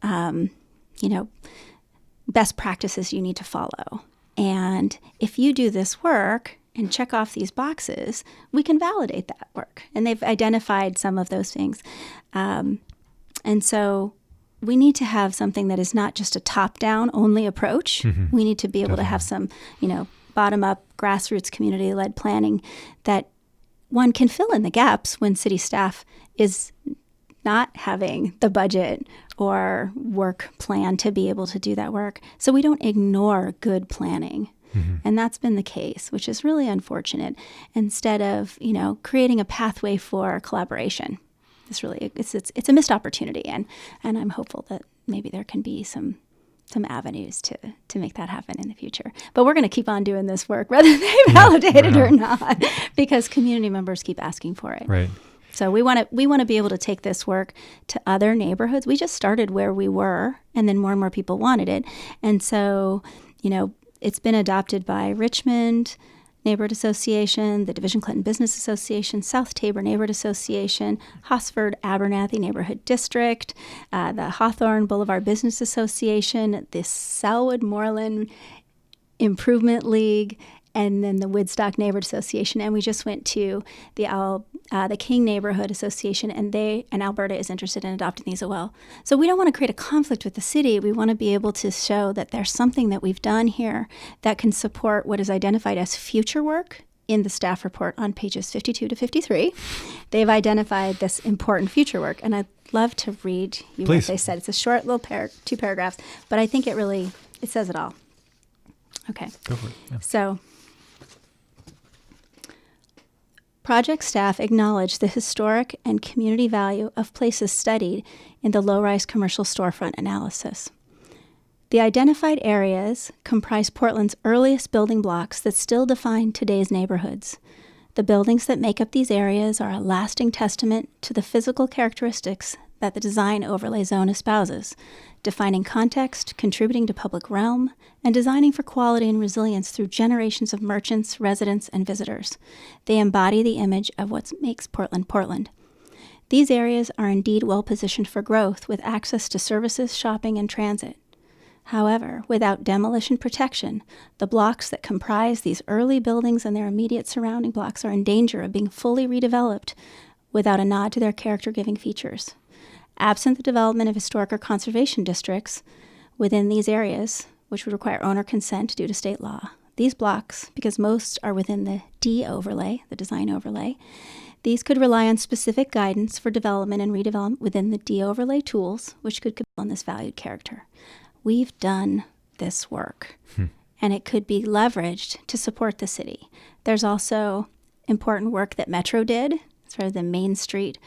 best practices you need to follow. And if you do this work and check off these boxes, we can validate that work. And they've identified some of those things. And so we need to have something that is not just a top-down only approach. Mm-hmm. We need to be able to have some, bottom-up, grassroots, community-led planning that one can fill in the gaps when city staff is not having the budget or work plan to be able to do that work. So we don't ignore good planning. Mm-hmm. And that's been the case, which is really unfortunate. Instead of, creating a pathway for collaboration. It's a missed opportunity, and I'm hopeful that maybe there can be some avenues to make that happen in the future. But we're going to keep on doing this work, whether they validate it or not, because community members keep asking for it. Right. So we want to be able to take this work to other neighborhoods. We just started where we were, and then more and more people wanted it, and so it's been adopted by Richmond Neighborhood Association, the Division Clinton Business Association, South Tabor Neighborhood Association, Hosford Abernathy Neighborhood District, the Hawthorne Boulevard Business Association, the Selwood Moreland Improvement League, and then the Woodstock Neighborhood Association. And we just went to the King Neighborhood Association, and Alberta is interested in adopting these as well. So we don't want to create a conflict with the city. We want to be able to show that there's something that we've done here that can support what is identified as future work in the staff report on pages 52 to 53. They've identified this important future work, and I'd love to read you what they said. It's a short little 2 paragraphs, but I think it says it all. Okay. Go for it. Yeah. So, project staff acknowledge the historic and community value of places studied in the low-rise commercial storefront analysis. The identified areas comprise Portland's earliest building blocks that still define today's neighborhoods. The buildings that make up these areas are a lasting testament to the physical characteristics that the design overlay zone espouses, defining context, contributing to public realm, and designing for quality and resilience through generations of merchants, residents, and visitors. They embody the image of what makes Portland, Portland. These areas are indeed well positioned for growth with access to services, shopping, and transit. However, without demolition protection, the blocks that comprise these early buildings and their immediate surrounding blocks are in danger of being fully redeveloped without a nod to their character-giving features. Absent the development of historic or conservation districts within these areas, which would require owner consent due to state law, these blocks, because most are within the D overlay, the design overlay, these could rely on specific guidance for development and redevelopment within the D overlay tools, which could build on this valued character. We've done this work, and it could be leveraged to support the city. There's also important work that Metro did, sort of the Main Street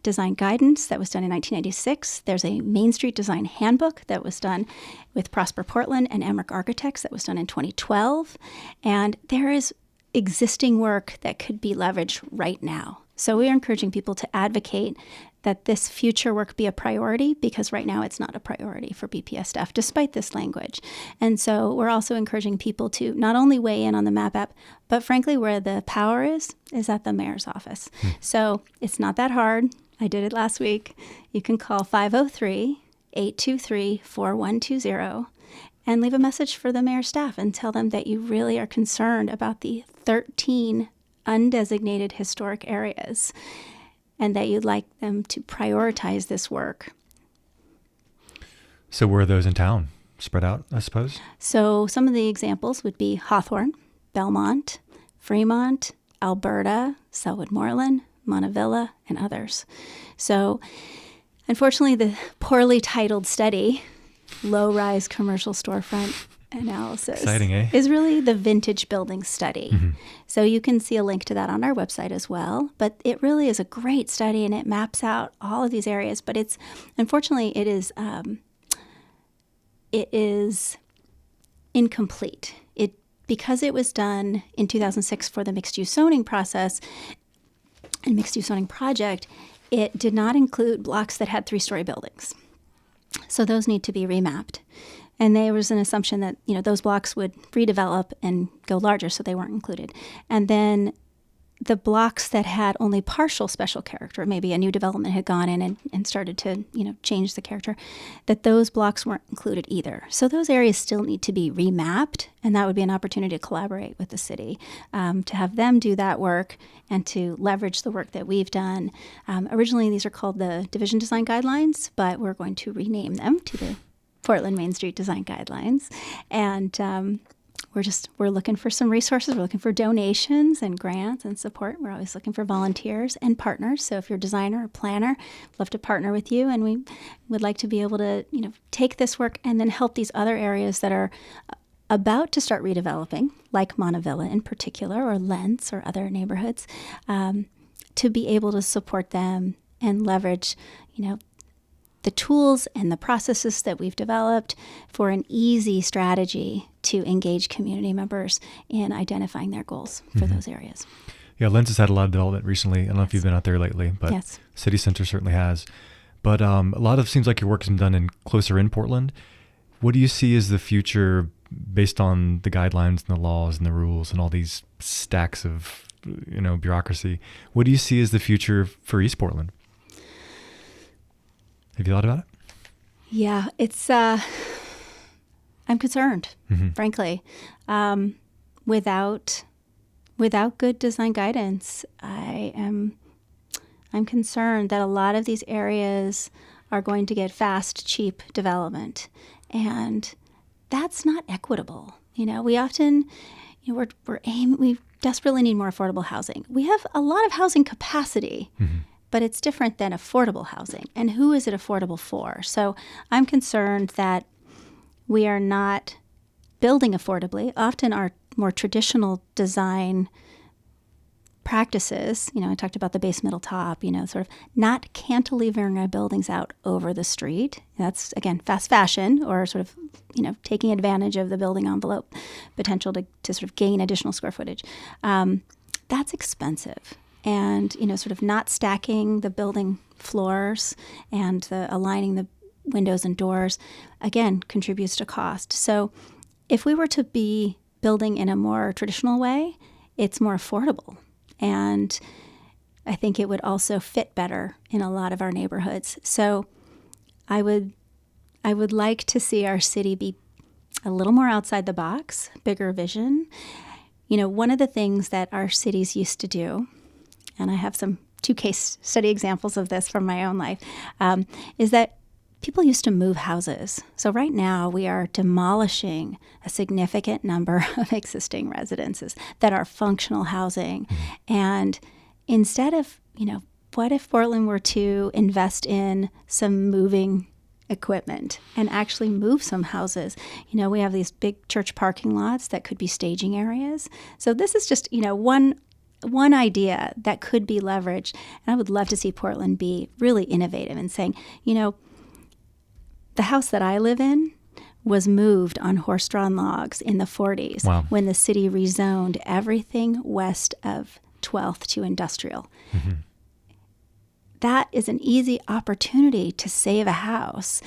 design guidance that was done in 1996. There's a Main Street design handbook that was done with Prosper Portland and Emmerich Architects that was done in 2012. And there is existing work that could be leveraged right now. So we are encouraging people to advocate that this future work be a priority, because right now it's not a priority for BPS staff, despite this language. And so we're also encouraging people to not only weigh in on the map app, but frankly, where the power is at the mayor's office. So it's not that hard. I did it last week. You can call 503-823-4120 and leave a message for the mayor's staff and tell them that you really are concerned about the 13 undesignated historic areas and that you'd like them to prioritize this work. So where are those in town? Spread out, I suppose? So some of the examples would be Hawthorne, Belmont, Fremont, Alberta, Selwood Moreland, Montevilla, and others. So unfortunately, the poorly titled study, Low-Rise Commercial Storefront Analysis, exciting, eh? is really the vintage building study. Mm-hmm. So you can see a link to that on our website as well. But it really is a great study, and it maps out all of these areas. But unfortunately, it is incomplete. Because it was done in 2006 for the mixed-use zoning process and mixed-use zoning project, it did not include blocks that had 3-story buildings. So those need to be remapped. And there was an assumption that, those blocks would redevelop and go larger, so they weren't included. And then the blocks that had only partial special character, maybe a new development had gone in and started to, change the character, that those blocks weren't included either. So those areas still need to be remapped, and that would be an opportunity to collaborate with the city, to have them do that work and to leverage the work that we've done. Originally, these are called the Division Design Guidelines, but we're going to rename them to the Portland Main Street Design Guidelines. And we're looking for some resources. We're looking for donations and grants and support. We're always looking for volunteers and partners. So if you're a designer or planner, we'd love to partner with you. And we would like to be able to, take this work and then help these other areas that are about to start redeveloping, like Montevilla in particular, or Lentz or other neighborhoods, to be able to support them and leverage, the tools and the processes that we've developed for an easy strategy to engage community members in identifying their goals for those areas. Yeah, Lentz has had a lot of development recently. I don't know if you've been out there lately, but yes. City Center certainly has. But a lot of seems like your work has been done closer in Portland. What do you see as the future based on the guidelines and the laws and the rules and all these stacks of bureaucracy? What do you see as the future for East Portland? Have you thought about it? Yeah, it's. I'm concerned, frankly. Without good design guidance, I'm concerned that a lot of these areas are going to get fast, cheap development, and that's not equitable. We often, we desperately need more affordable housing. We have a lot of housing capacity. But it's different than affordable housing. And who is it affordable for? So I'm concerned that we are not building affordably. Often our more traditional design practices, I talked about the base, middle, top, sort of not cantilevering our buildings out over the street. That's, again, fast fashion, or sort of, taking advantage of the building envelope potential to sort of gain additional square footage. That's expensive. And, sort of not stacking the building floors and aligning the windows and doors, again, contributes to cost. So if we were to be building in a more traditional way, it's more affordable. And I think it would also fit better in a lot of our neighborhoods. So I would like to see our city be a little more outside the box, bigger vision. One of the things that our cities used to do, and I have 2 case study examples of this from my own life, is that people used to move houses. So right now we are demolishing a significant number of existing residences that are functional housing. And instead of, what if Portland were to invest in some moving equipment and actually move some houses? We have these big church parking lots that could be staging areas. So this is just, one idea that could be leveraged. And I would love to see Portland be really innovative and saying, the house that I live in was moved on horse-drawn logs in the 40s. Wow. When the city rezoned everything west of 12th to industrial. That is an easy opportunity to save a house,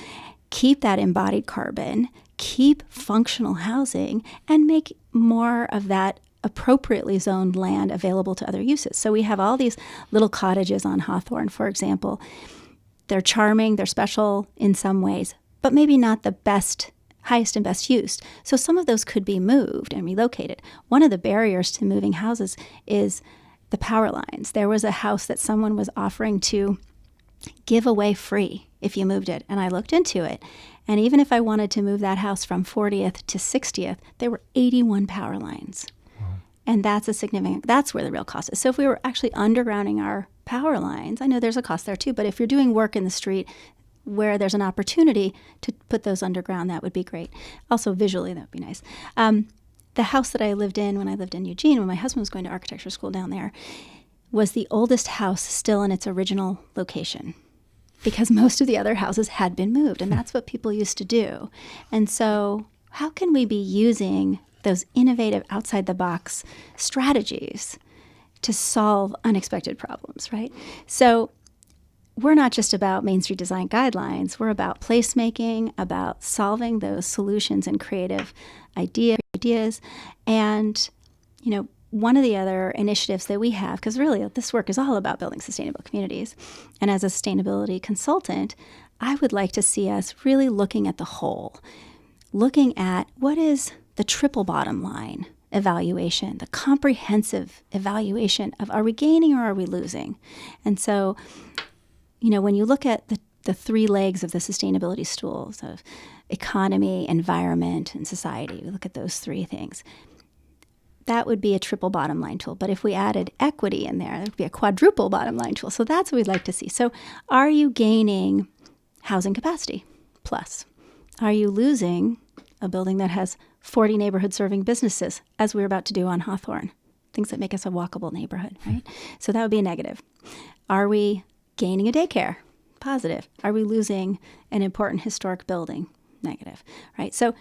keep that embodied carbon, keep functional housing, and make more of that appropriately zoned land available to other uses. So we have all these little cottages on Hawthorne, for example. They're charming, they're special in some ways, but maybe not the highest and best use. So some of those could be moved and relocated. One of the barriers to moving houses is the power lines. There was a house that someone was offering to give away free if you moved it, and I looked into it. And even if I wanted to move that house from 40th to 60th, there were 81 power lines. And that's that's where the real cost is. So if we were actually undergrounding our power lines, I know there's a cost there too, but if you're doing work in the street where there's an opportunity to put those underground, that would be great. Also visually, that would be nice. The house that I lived in when I lived in Eugene, when my husband was going to architecture school down there, was the oldest house still in its original location, because most of the other houses had been moved, and that's what people used to do. And so how can we be using those innovative outside-the-box strategies to solve unexpected problems, right? So we're not just about Main Street design guidelines. We're about placemaking, about solving those solutions and creative ideas. And, one of the other initiatives that we have, because really this work is all about building sustainable communities, and as a sustainability consultant, I would like to see us really looking at the whole, looking at what is the triple bottom line evaluation, the comprehensive evaluation of, are we gaining or are we losing? And so, when you look at the three legs of the sustainability stools of economy, environment, and society, we look at those three things. That would be a triple bottom line tool. But if we added equity in there, that would be a quadruple bottom line tool. So that's what we'd like to see. So are you gaining housing capacity? Plus. Are you losing a building that has 40 neighborhood-serving businesses, as we're about to do on Hawthorne, things that make us a walkable neighborhood, right? So that would be a negative. Are we gaining a daycare? Positive. Are we losing an important historic building? Negative, right? So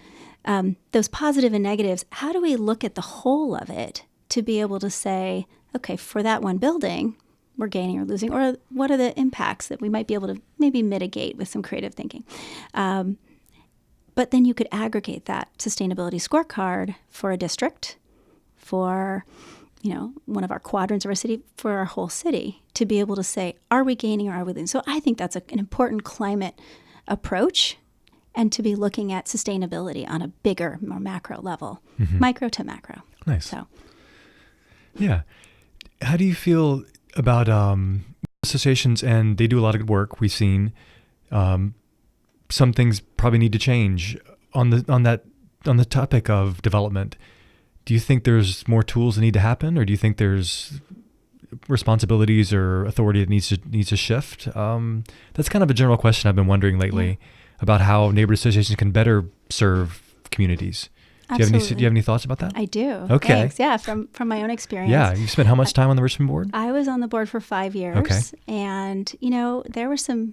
those positive and negatives, how do we look at the whole of it to be able to say, okay, for that one building, we're gaining or losing, or what are the impacts that we might be able to maybe mitigate with some creative thinking? But then you could aggregate that sustainability scorecard for a district, for one of our quadrants of our city, for our whole city, to be able to say, are we gaining or are we losing? So I think that's an important climate approach, and to be looking at sustainability on a bigger, more macro level, micro to macro. Nice. So, yeah. How do you feel about associations? And they do a lot of good work. We've seen some things probably need to change on the topic of development. Do you think there's more tools that need to happen, or do you think there's responsibilities or authority that needs to shift? That's kind of a general question I've been wondering lately about how neighborhood associations can better serve communities. Do you have any thoughts about that? I do. Okay. Thanks. Yeah, from my own experience. Yeah, you spent how much time on the Richmond board? I was on the board for 5 years. Okay. And, there were some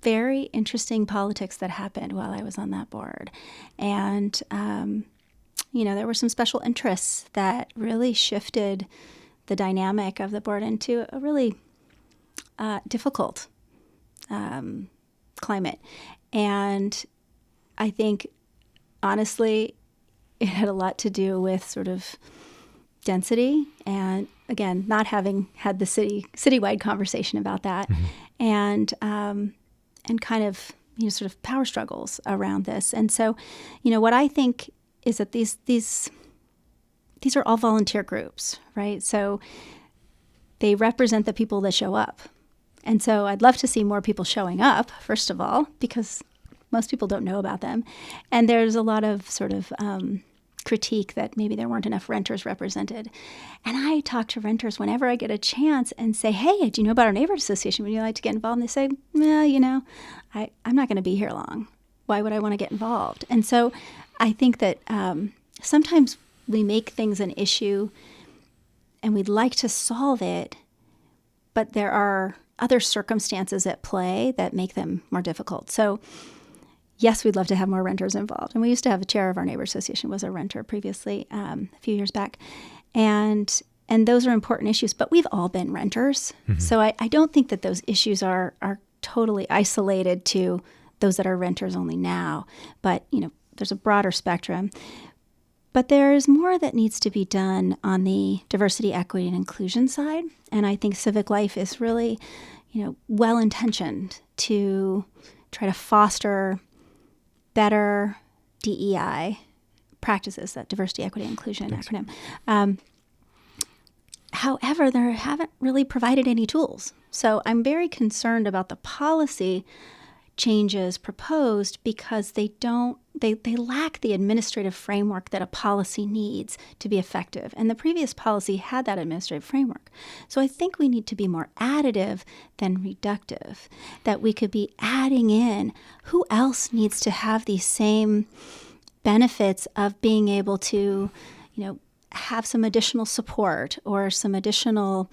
very interesting politics that happened while I was on that board. And, there were some special interests that really shifted the dynamic of the board into a really difficult climate. And I think, honestly, it had a lot to do with sort of density and, again, not having had the citywide conversation about that, and kind of sort of power struggles around this. And so, what I think is that these are all volunteer groups, right? So they represent the people that show up. And so I'd love to see more people showing up, first of all, because most people don't know about them. And there's a lot of sort of critique that maybe there weren't enough renters represented. And I talk to renters whenever I get a chance and say, hey, do you know about our neighborhood association? Would you like to get involved? And they say, no, I'm not going to be here long. Why would I want to get involved? And so I think that sometimes we make things an issue and we'd like to solve it, but there are other circumstances at play that make them more difficult. So yes, we'd love to have more renters involved. And we used to have a chair of our neighbor association was a renter previously, a few years back. And those are important issues, but we've all been renters. So I don't think that those issues are totally isolated to those that are renters only now. But, there's a broader spectrum. But there's more that needs to be done on the diversity, equity, and inclusion side. And I think civic life is really, well-intentioned to try to foster better DEI practices, that diversity, equity, and inclusion acronym. However, they haven't really provided any tools. So I'm very concerned about the policy changes proposed because they don't they lack the administrative framework that a policy needs to be effective. And the previous policy had that administrative framework. So I think we need to be more additive than reductive, that we could be adding in who else needs to have these same benefits of being able to, have some additional support or some additional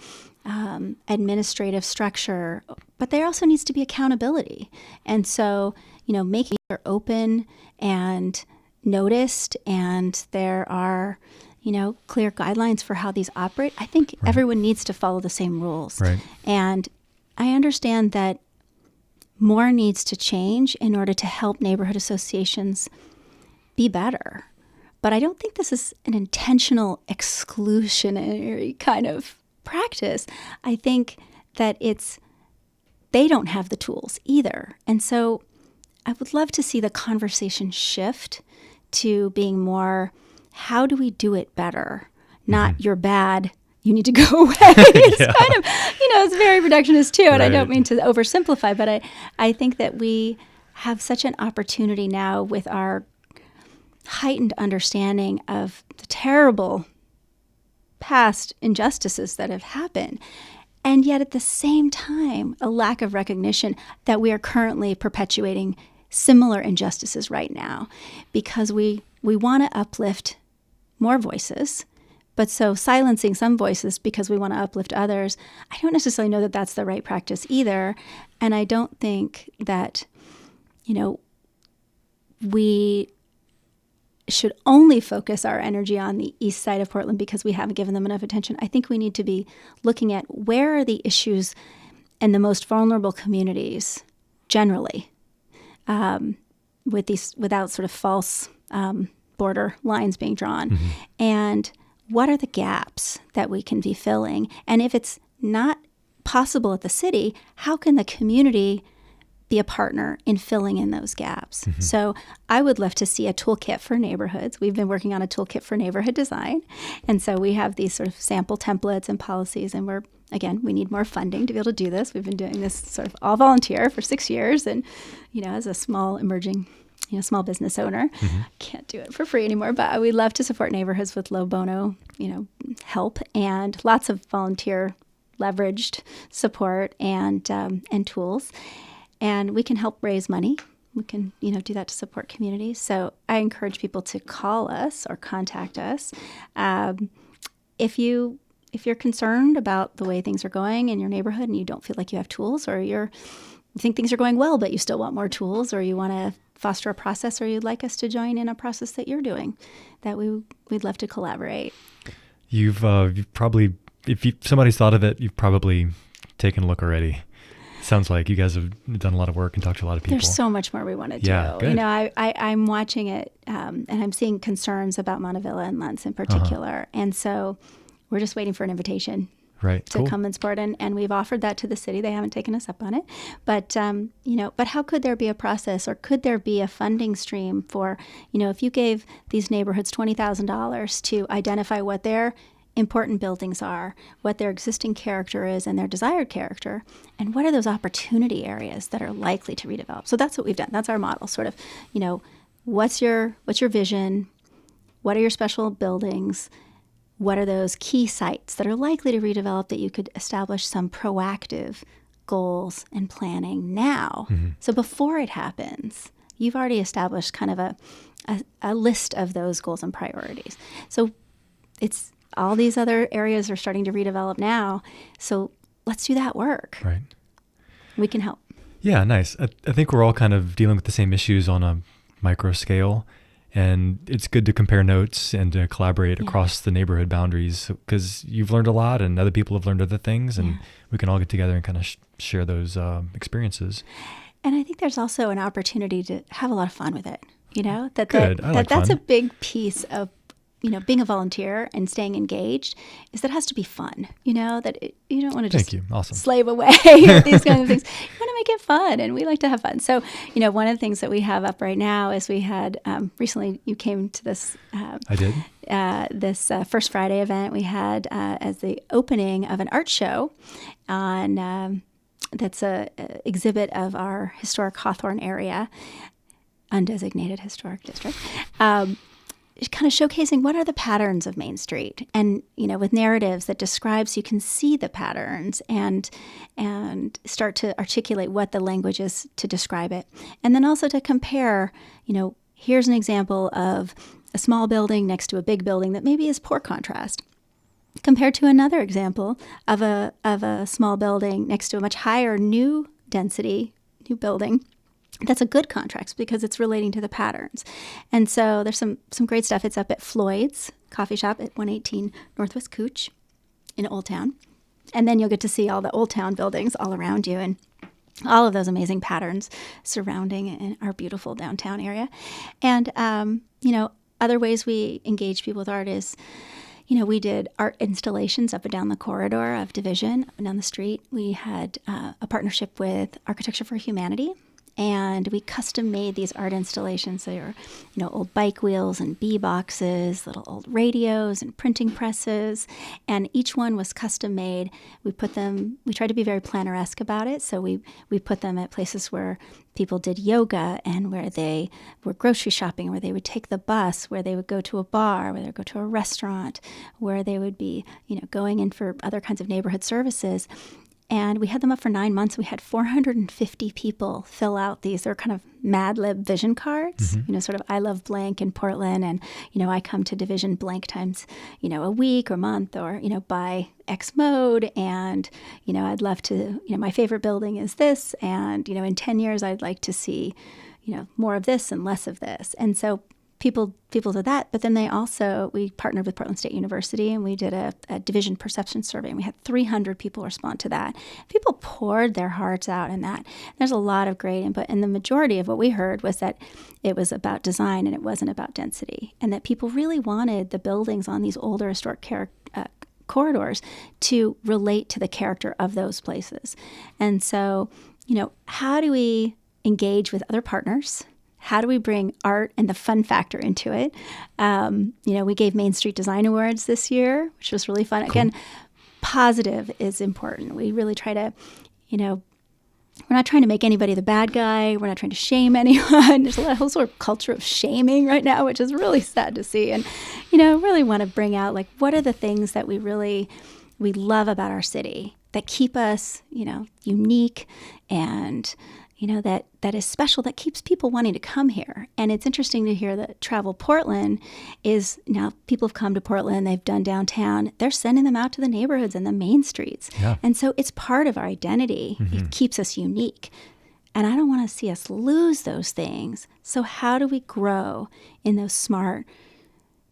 administrative structure, but there also needs to be accountability. And so, making it open and noticed, and there are, clear guidelines for how these operate. I think everyone needs to follow the same rules. Right. And I understand that more needs to change in order to help neighborhood associations be better. But I don't think this is an intentional exclusionary kind of practice. I think that they don't have the tools either. And so I would love to see the conversation shift to being more, how do we do it better? Not you're bad, you need to go away. It's kind of, it's very reductionist too. And I don't mean to oversimplify, but I think that we have such an opportunity now with our heightened understanding of the terrible past injustices that have happened, and yet at the same time, a lack of recognition that we are currently perpetuating similar injustices right now, because we want to uplift more voices, but so silencing some voices because we want to uplift others, I don't necessarily know that that's the right practice either. And I don't think that, we should only focus our energy on the east side of Portland because we haven't given them enough attention. I think we need to be looking at where are the issues in the most vulnerable communities generally, without sort of false border lines being drawn, and what are the gaps that we can be filling? And if it's not possible at the city, how can the community be a partner in filling in those gaps? So I would love to see a toolkit for neighborhoods. We've been working on a toolkit for neighborhood design. And so we have these sort of sample templates and policies, and we need more funding to be able to do this. We've been doing this sort of all volunteer for 6 years. And, as a small emerging, small business owner, can't do it for free anymore, but we'd love to support neighborhoods with low bono, help, and lots of volunteer leveraged support and tools. And we can help raise money. We can, do that to support communities. So I encourage people to call us or contact us. If you're concerned about the way things are going in your neighborhood and you don't feel like you have tools, or you think things are going well, but you still want more tools, or you want to foster a process, or you'd like us to join in a process that you're doing, that we'd love to collaborate. You've probably, if somebody's thought of it, you've probably taken a look already. Sounds like you guys have done a lot of work and talked to a lot of people. There's so much more we want to do. Yeah, good. I'm watching it, and I'm seeing concerns about Montevilla and Luntz in particular. And so we're just waiting for an invitation to come and support. And we've offered that to the city. They haven't taken us up on it. But, but how could there be a process, or could there be a funding stream for, if you gave these neighborhoods $20,000 to identify what their important buildings are, what their existing character is and their desired character, and what are those opportunity areas that are likely to redevelop. So that's what we've done. That's our model, sort of, what's your vision? What are your special buildings? What are those key sites that are likely to redevelop that you could establish some proactive goals and planning now? So before it happens, you've already established kind of a list of those goals and priorities. So it's all these other areas are starting to redevelop now. So let's do that work. Right. We can help. Yeah, nice. I think we're all kind of dealing with the same issues on a micro scale. And it's good to compare notes and to collaborate across the neighborhood boundaries, because you've learned a lot and other people have learned other things, and we can all get together and kind of share those experiences. And I think there's also an opportunity to have a lot of fun with it. Good. That's a big piece of being a volunteer and staying engaged, is that it has to be fun, you don't want to just slave away with these kinds of things. You want to make it fun, and we like to have fun. So, one of the things that we have up right now is we had, recently you came to this. I did. This First Friday event we had as the opening of an art show on, that's a exhibit of our historic Hawthorne area. undesignated historic district, kind of showcasing what are the patterns of Main Street, and with narratives that describes, you can see the patterns and start to articulate what the language is to describe it, and then also to compare. Here's an example of a small building next to a big building that maybe is poor contrast, compared to another example of a small building next to a much higher new density new building. That's a good contrast because it's relating to the patterns. And so there's some great stuff. It's up at Floyd's Coffee Shop at 118 Northwest Cooch in Old Town. And then you'll get to see all the Old Town buildings all around you and all of those amazing patterns surrounding our beautiful downtown area. And, other ways we engage people with art is, we did art installations up and down the corridor of Division, up and down the street. We had a partnership with Architecture for Humanity, and we custom made these art installations. They were, old bike wheels and bee boxes, little old radios and printing presses, and each one was custom made. We tried to be very planner-esque about it, so we put them at places where people did yoga and where they were grocery shopping, where they would take the bus, where they would go to a bar, where they would go to a restaurant, where they would be, going in for other kinds of neighborhood services. And we had them up for 9 months. We had 450 people fill out these. They're kind of Mad Lib vision cards, sort of I love blank in Portland. And, I come to Division blank times, a week or month or, by X mode. And, I'd love to, my favorite building is this. And, in 10 years, I'd like to see, more of this and less of this. And so people did that, but then we partnered with Portland State University and we did a division perception survey, and we had 300 people respond to that. People poured their hearts out in that. There's a lot of great input, and the majority of what we heard was that it was about design and it wasn't about density, and that people really wanted the buildings on these older historic corridors to relate to the character of those places. And so, how do we engage with other partners? How do we bring art and the fun factor into it? We gave Main Street Design Awards this year, which was really fun. Cool. Again, positive is important. We really try to, we're not trying to make anybody the bad guy. We're not trying to shame anyone. There's a whole sort of culture of shaming right now, which is really sad to see. And, really want to bring out, what are the things that we love about our city that keep us, unique and that is special, that keeps people wanting to come here. And it's interesting to hear that Travel Portland is now, people have come to Portland, they've done downtown, they're sending them out to the neighborhoods and the main streets. Yeah. And so it's part of our identity. It keeps us unique. And I don't want to see us lose those things. So how do we grow in those smart,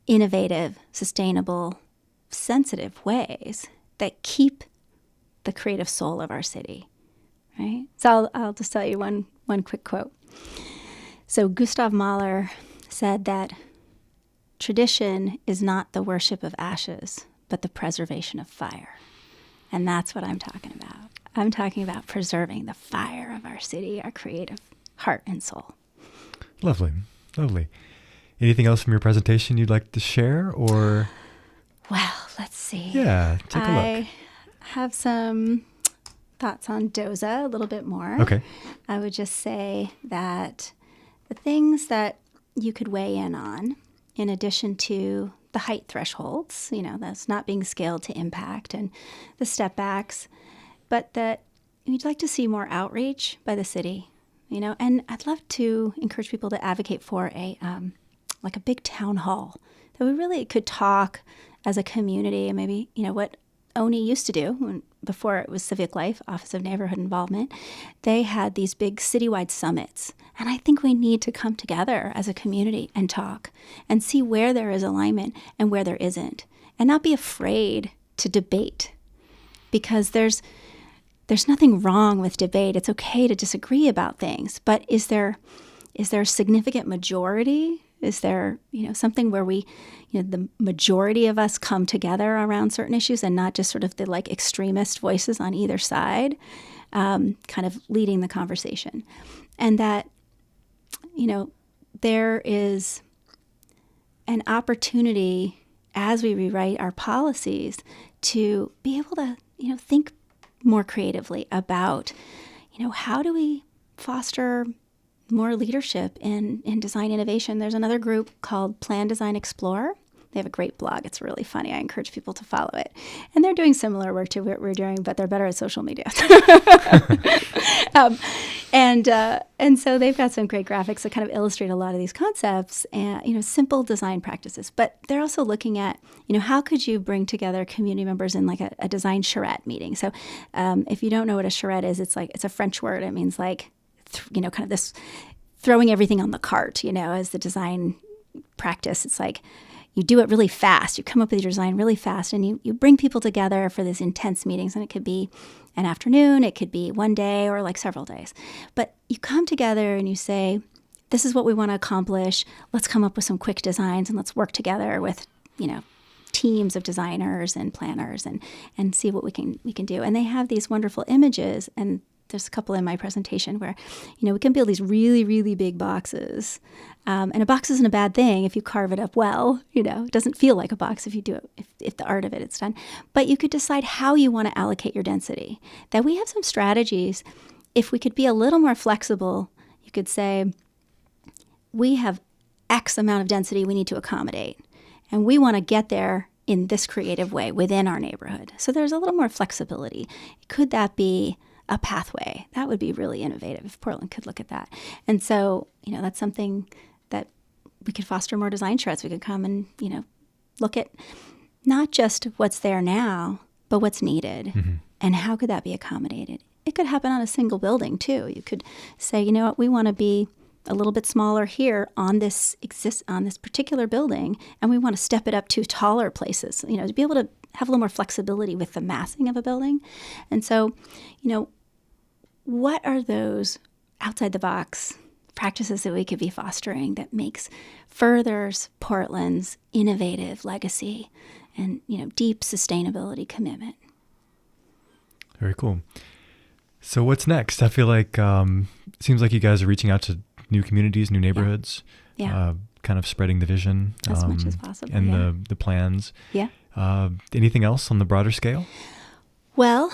innovative, sustainable, sensitive ways that keep the creative soul of our city? Right? So I'll just tell you one quick quote. So Gustav Mahler said that tradition is not the worship of ashes, but the preservation of fire. And that's what I'm talking about. I'm talking about preserving the fire of our city, our creative heart and soul. Lovely. Lovely. Anything else from your presentation you'd like to share, or? Well, let's see. Yeah, take a look. I have some thoughts on DOZA a little bit more. Okay. I would just say that the things that you could weigh in on, in addition to the height thresholds, that's not being scaled to impact, and the step backs, but that we'd like to see more outreach by the city, and I'd love to encourage people to advocate for a big town hall, that we really could talk as a community, and maybe, what ONI used to do before it was Civic Life, Office of Neighborhood Involvement. They had these big citywide summits. And I think we need to come together as a community and talk and see where there is alignment and where there isn't, and not be afraid to debate, because there's nothing wrong with debate. It's okay to disagree about things, but is there a significant majority? Is there, something where we, the majority of us come together around certain issues and not just sort of the extremist voices on either side, kind of leading the conversation. And that, there is an opportunity as we rewrite our policies to be able to, think more creatively about, how do we foster more leadership in design innovation. There's another group called Plan Design Explore. They have a great blog. It's really funny. I encourage people to follow it. And they're doing similar work to what we're doing, but they're better at social media. And so they've got some great graphics that kind of illustrate a lot of these concepts and, simple design practices. But they're also looking at, how could you bring together community members in like a design charrette meeting? So if you don't know what a charrette is, it's a French word. It means like, kind of this throwing everything on the cart, as the design practice. It's like, you do it really fast. You come up with your design really fast, and you bring people together for these intense meetings. And it could be an afternoon, it could be one day, or like several days. But you come together and you say, this is what we want to accomplish. Let's come up with some quick designs, and let's work together with, teams of designers and planners and see what we can do. And they have these wonderful images, and there's a couple in my presentation where, we can build these really, really big boxes. And a box isn't a bad thing if you carve it up well. It doesn't feel like a box if you do it, if the art of it's done. But you could decide how you want to allocate your density. That we have some strategies. If we could be a little more flexible, you could say, we have X amount of density we need to accommodate. And we want to get there in this creative way within our neighborhood. So there's a little more flexibility. Could that be a pathway? That would be really innovative if Portland could look at that. And so, that's something that we could foster more design charrettes. We could come and, look at not just what's there now, but what's needed. Mm-hmm. And how could that be accommodated? It could happen on a single building too. You could say, what, we want to be a little bit smaller here on this particular building, and we want to step it up to taller places, to be able to have a little more flexibility with the massing of a building. And so, what are those outside the box practices that we could be fostering that furthers Portland's innovative legacy and, deep sustainability commitment? Very cool. So what's next? I feel like seems like you guys are reaching out to new communities, new neighborhoods, kind of spreading the vision as much as possible, and the plans. Yeah. Anything else on the broader scale? Well,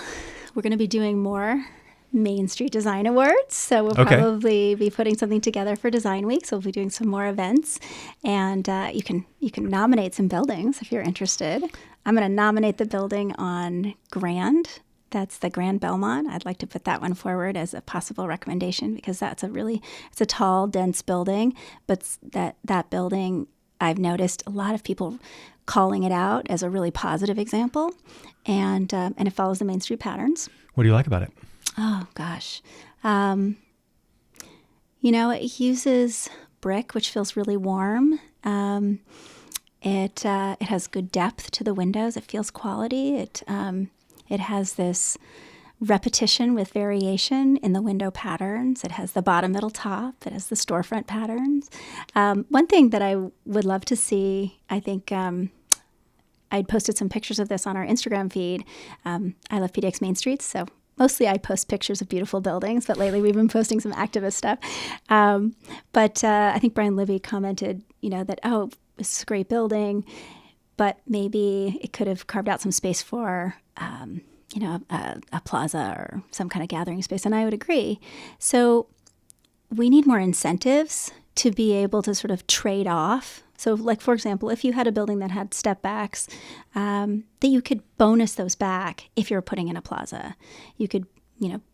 we're going to be doing more Main Street Design Awards. So we'll probably be putting something together for Design Week. So we'll be doing some more events, and you can nominate some buildings if you're interested. I'm going to nominate the building on Grand. That's the Grand Belmont. I'd like to put that one forward as a possible recommendation because it's a tall, dense building, but that building, I've noticed a lot of people calling it out as a really positive example, and it follows the Main Street patterns. What do you like about it? Oh, gosh. It uses brick, which feels really warm. It has good depth to the windows. It feels quality. It has this repetition with variation in the window patterns. It has the bottom, middle, top. It has the storefront patterns. One thing that I would love to see, I think I'd posted some pictures of this on our Instagram feed. I love PDX Main Streets, so mostly I post pictures of beautiful buildings, but lately we've been posting some activist stuff. But I think Brian Libby commented, that, this is a great building, but maybe it could have carved out some space for a plaza or some kind of gathering space. And I would agree. So we need more incentives to be able to sort of trade off. So like, for example, if you had a building that had step backs, that you could bonus those back if you're putting in a plaza. You could,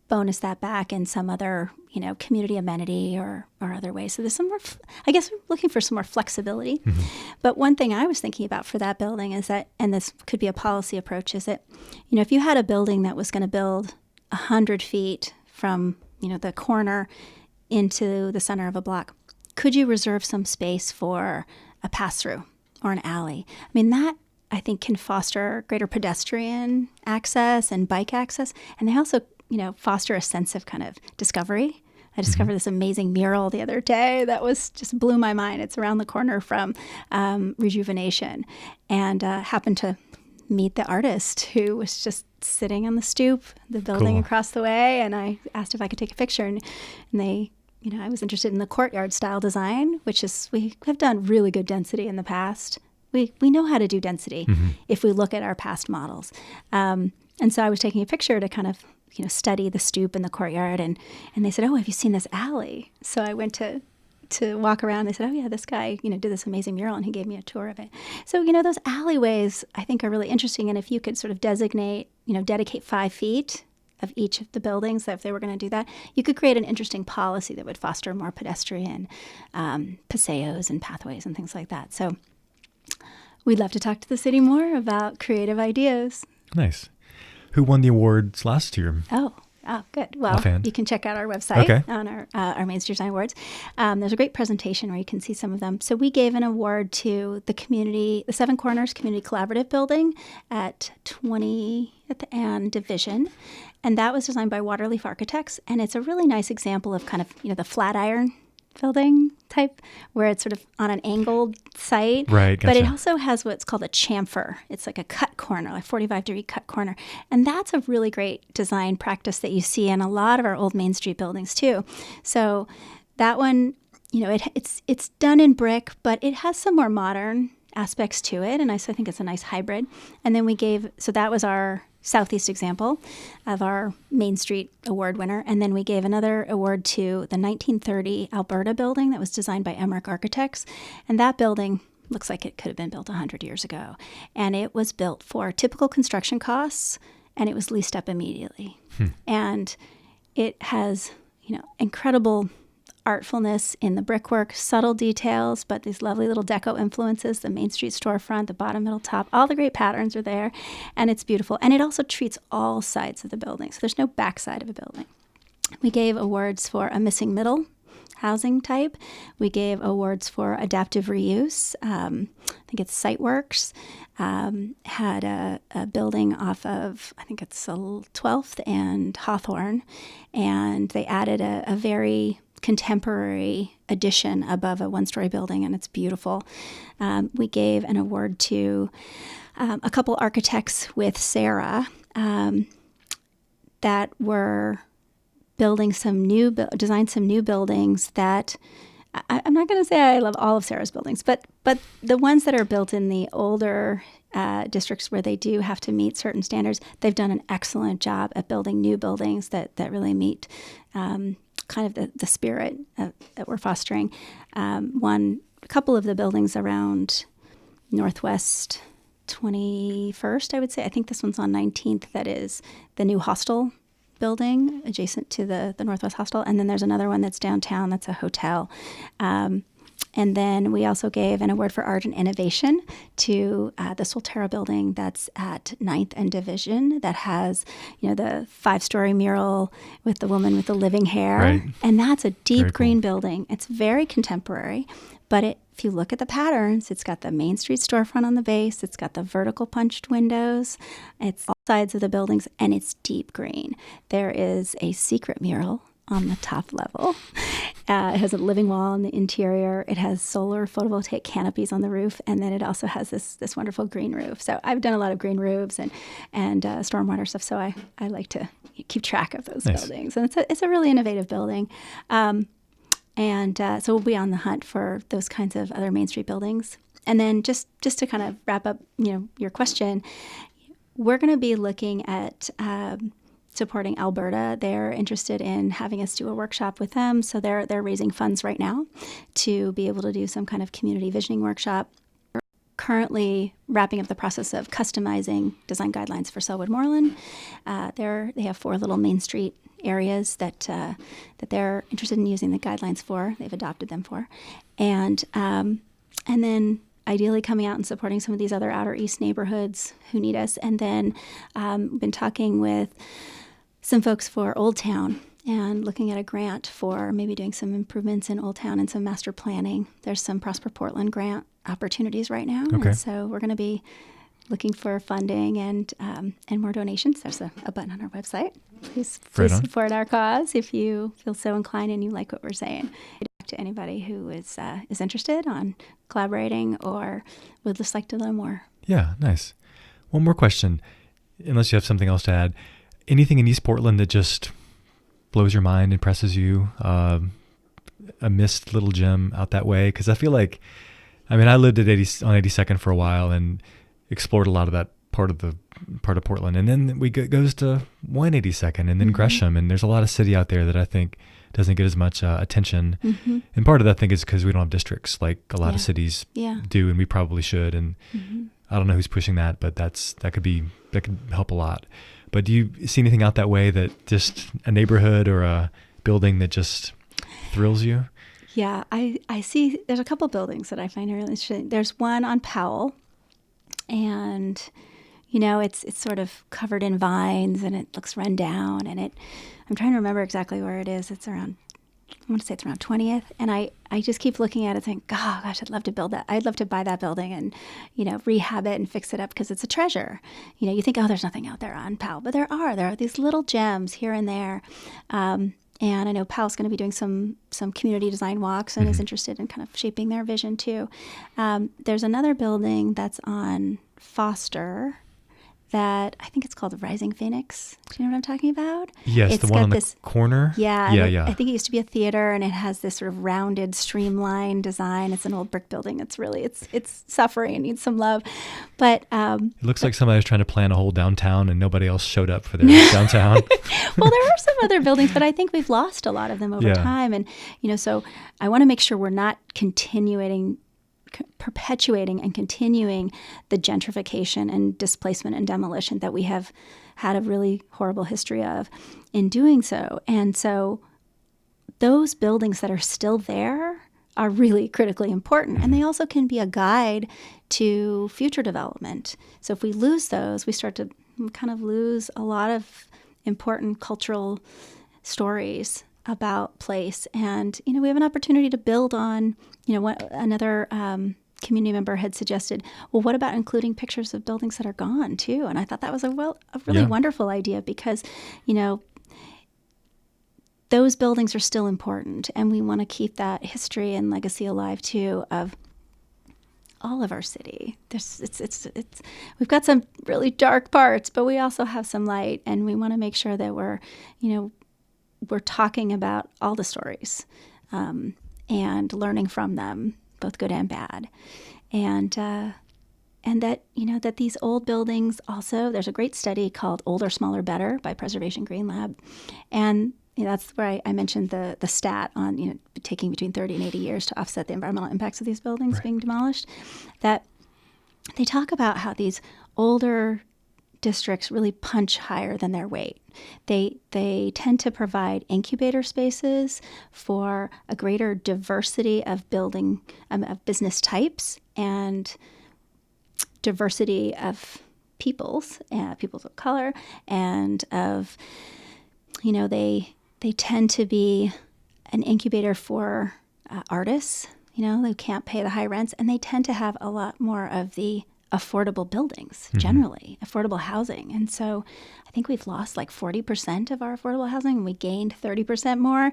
bonus that back in some other, community amenity or other ways. So there's some more, I guess we're looking for some more flexibility. Mm-hmm. But one thing I was thinking about for that building is that, and this could be a policy approach, is that, if you had a building that was going to build 100 feet from, the corner into the center of a block, could you reserve some space for a pass-through or an alley? I mean, that I think can foster greater pedestrian access and bike access. And they also, foster a sense of kind of discovery. I discovered this amazing mural the other day that just blew my mind. It's around the corner from Rejuvenation, and happened to meet the artist who was just sitting on the stoop, the building across the way. And I asked if I could take a picture, and they, I was interested in the courtyard style design, which is, we have done really good density in the past. We know how to do density if we look at our past models. And so I was taking a picture to kind of study the stoop in the courtyard, and they said, "Oh, have you seen this alley?" So I went to walk around. They said, "Oh yeah, this guy, did this amazing mural," and he gave me a tour of it. So, those alleyways I think are really interesting. And if you could sort of dedicate 5 feet of each of the buildings, that if they were going to do that, you could create an interesting policy that would foster more pedestrian paseos and pathways and things like that. So we'd love to talk to the city more about creative ideas. Nice. Who won the awards last year? Oh, good. Well, Offhand. You can check out our website Okay. on our Main Street Design Awards. There's a great presentation where you can see some of them. So we gave an award to the Seven Corners Community Collaborative Building at 20th and Division. And that was designed by Waterleaf Architects. And it's a really nice example of kind of, the Flatiron building type, where it's sort of on an angled site. Right, gotcha. But it also has what's called a chamfer. It's like a cut corner, like 45-degree cut corner. And that's a really great design practice that you see in a lot of our old Main Street buildings too. So that one, it's done in brick, but it has some more modern aspects to it. And I think it's a nice hybrid. And then so that was our Southeast example of our Main Street award winner. And then we gave another award to the 1930 Alberta building that was designed by Emmerich Architects. And that building looks like it could have been built 100 years ago. And it was built for typical construction costs, and it was leased up immediately. And it has, incredible artfulness in the brickwork, subtle details, but these lovely little deco influences, the Main Street storefront, the bottom, middle, top, all the great patterns are there, and it's beautiful. And it also treats all sides of the building, so there's no backside of a building. We gave awards for a missing middle housing type. We gave awards for adaptive reuse. I think it's Siteworks had a building off of, I think it's 12th and Hawthorne, and they added a very contemporary addition above a one-story building, and it's beautiful. We gave an award to a couple architects with Sarah that were designed some new buildings that I'm not going to say I love all of Sarah's buildings, but the ones that are built in the older districts where they do have to meet certain standards, they've done an excellent job at building new buildings that really meet kind of the spirit that we're fostering. A couple of the buildings around Northwest 21st, I would say. I think this one's on 19th. That is the new hostel building adjacent to the Northwest Hostel. And then there's another one that's downtown. That's a hotel. And then we also gave an award for art and innovation to the Solterra building that's at 9th and Division that has, the 5-story mural with the woman with the living hair. Right. And that's a deep Very green cool. building. It's very contemporary, but if you look at the patterns, it's got the Main Street storefront on the base. It's got the vertical punched windows. It's all sides of the buildings, and it's deep green. There is a secret mural on the top level. It has a living wall in the interior. It has solar photovoltaic canopies on the roof, and then it also has this wonderful green roof. So I've done a lot of green roofs and stormwater stuff, so I like to keep track of those Nice. buildings. And it's a really innovative building. So we'll be on the hunt for those kinds of other Main Street buildings. And then just to kind of wrap up, your question, we're going to be looking at supporting Alberta. They're interested in having us do a workshop with them. So they're raising funds right now to be able to do some kind of community visioning workshop. We're currently wrapping up the process of customizing design guidelines for Selwood Moreland. They have 4 little Main Street areas that they're interested in using the guidelines for. They've adopted them for. And then ideally coming out and supporting some of these other Outer East neighborhoods who need us. And then been talking with some folks for Old Town and looking at a grant for maybe doing some improvements in Old Town and some master planning. There's some Prosper Portland grant opportunities right now. Okay. And so we're going to be looking for funding and more donations. There's a button on our website. Please support our cause if you feel so inclined and you like what we're saying. To anybody who is interested on collaborating or would just like to learn more. Yeah, nice. One more question, unless you have something else to add. Anything in East Portland that just blows your mind, impresses you, a missed little gem out that way? Because I feel like, I lived at on 82nd for a while and explored a lot of that part of the part of Portland. And then goes to 182nd and then Gresham. And there's a lot of city out there that I think doesn't get as much attention. And part of that, I think, is because we don't have districts like a lot of cities do, and we probably should. And I don't know who's pushing that, but that could help a lot. But do you see anything out that way, that just a neighborhood or a building that just thrills you? Yeah, I see there's a couple buildings that I find really interesting. There's one on Powell, and it's sort of covered in vines and it looks run down, and I'm trying to remember exactly where it is. I want to say it's around 20th, and I just keep looking at it and think, oh gosh, I'd love to build that. I'd love to buy that building and rehab it and fix it up, because it's a treasure. You think, oh, there's nothing out there on Powell, but there are these little gems here and there. And I know Powell's going to be doing some community design walks and is interested in kind of shaping their vision too. There's another building that's on Foster that I think it's called the Rising Phoenix. Do you know what I'm talking about? Yes, it's the one on the corner. Yeah. I think it used to be a theater, and it has this sort of rounded, streamlined design. It's an old brick building. It's suffering. It needs some love. But it looks like somebody was trying to plan a whole downtown and nobody else showed up for their downtown. Well, there are some other buildings, but I think we've lost a lot of them over time. And, so I want to make sure we're not perpetuating and continuing the gentrification and displacement and demolition that we have had a really horrible history of in doing so. And so those buildings that are still there are really critically important. And they also can be a guide to future development. So if we lose those, we start to kind of lose a lot of important cultural stories about place. And, we have an opportunity to build on, another community member had suggested, well, what about including pictures of buildings that are gone too? And I thought that was a really wonderful idea, because, those buildings are still important, and we want to keep that history and legacy alive too of all of our city. We've got some really dark parts, but we also have some light, and we want to make sure that we're talking about all the stories and learning from them, both good and bad, and that that these old buildings also. There's a great study called "Older, Smaller, Better" by Preservation Green Lab, and that's where I mentioned the stat on taking between 30 and 80 years to offset the environmental impacts of these buildings being demolished. That they talk about how these older districts really punch higher than their weight. They tend to provide incubator spaces for a greater diversity of of business types, and diversity of peoples of color, and of they tend to be an incubator for artists, who can't pay the high rents, and they tend to have a lot more of the affordable buildings, generally, affordable housing. And so I think we've lost like 40% of our affordable housing, and we gained 30% more,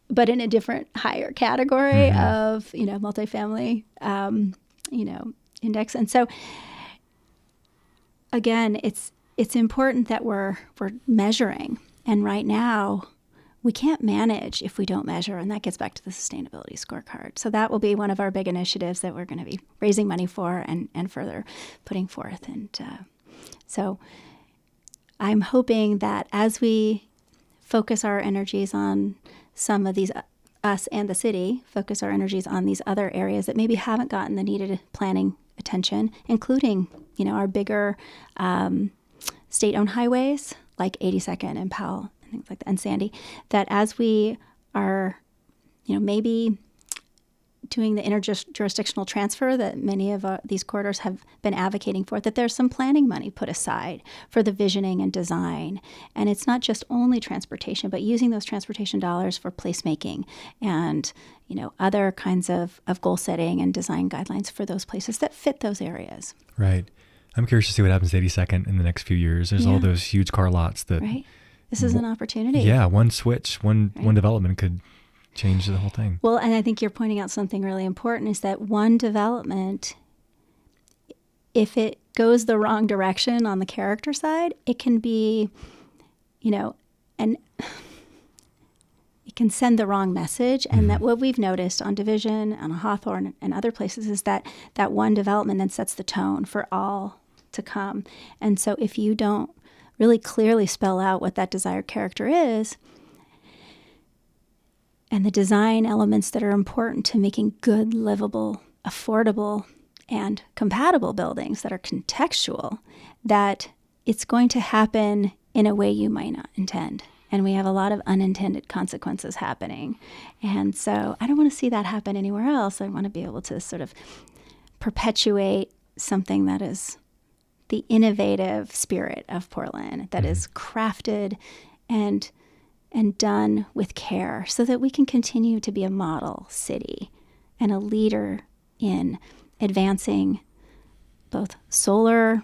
but in a different higher category of, multifamily, index. And so again, it's important that we're measuring. And right now, we can't manage if we don't measure, and that gets back to the sustainability scorecard. So that will be one of our big initiatives that we're going to be raising money for and further putting forth. And so I'm hoping that as we focus our energies on some of these, us and the city, focus our energies on these other areas that maybe haven't gotten the needed planning attention, including, our bigger state-owned highways like 82nd and Powell and things like that, and Sandy, that as we are, maybe doing the interjurisdictional transfer that many of these corridors have been advocating for, that there's some planning money put aside for the visioning and design. And it's not just only transportation, but using those transportation dollars for placemaking and, other kinds of goal setting and design guidelines for those places that fit those areas. Right. I'm curious to see what happens to 82nd in the next few years. There's all those huge car lots that... Right. This is an opportunity. Yeah, one switch, one development could change the whole thing. Well, and I think you're pointing out something really important, is that one development, if it goes the wrong direction on the character side, it can be, and it can send the wrong message. And that what we've noticed on Division and on Hawthorne and other places is that one development then sets the tone for all to come. And so if you don't really clearly spell out what that desired character is, and the design elements that are important to making good, livable, affordable, and compatible buildings that are contextual, that it's going to happen in a way you might not intend. And we have a lot of unintended consequences happening. And so I don't want to see that happen anywhere else. I want to be able to sort of perpetuate something that is the innovative spirit of Portland, that is crafted and done with care, so that we can continue to be a model city and a leader in advancing both solar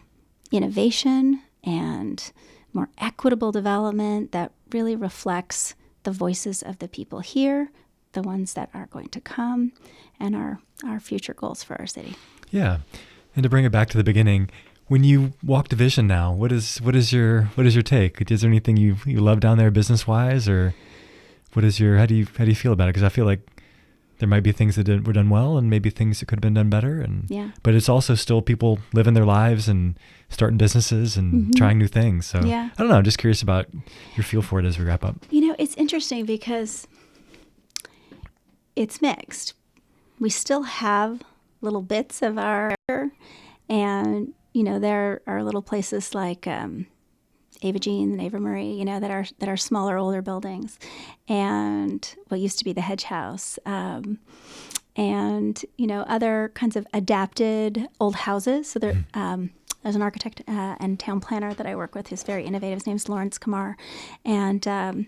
innovation and more equitable development that really reflects the voices of the people here, the ones that are going to come, and our future goals for our city. Yeah. And to bring it back to the beginning, when you walk Division now, what is your take? Is there anything you love down there business wise, or how do you feel about it? Because I feel like there might be things that were done well, and maybe things that could have been done better. But it's also still people living their lives and starting businesses and trying new things. So I don't know. I'm just curious about your feel for it as we wrap up. It's interesting because it's mixed. We still have little bits of our, and there are little places like Ava Jean and Ava Marie, that are smaller, older buildings, and what used to be the Hedge House, and other kinds of adapted old houses. So there's an architect and town planner that I work with who's very innovative. His name's Lawrence Kamar, and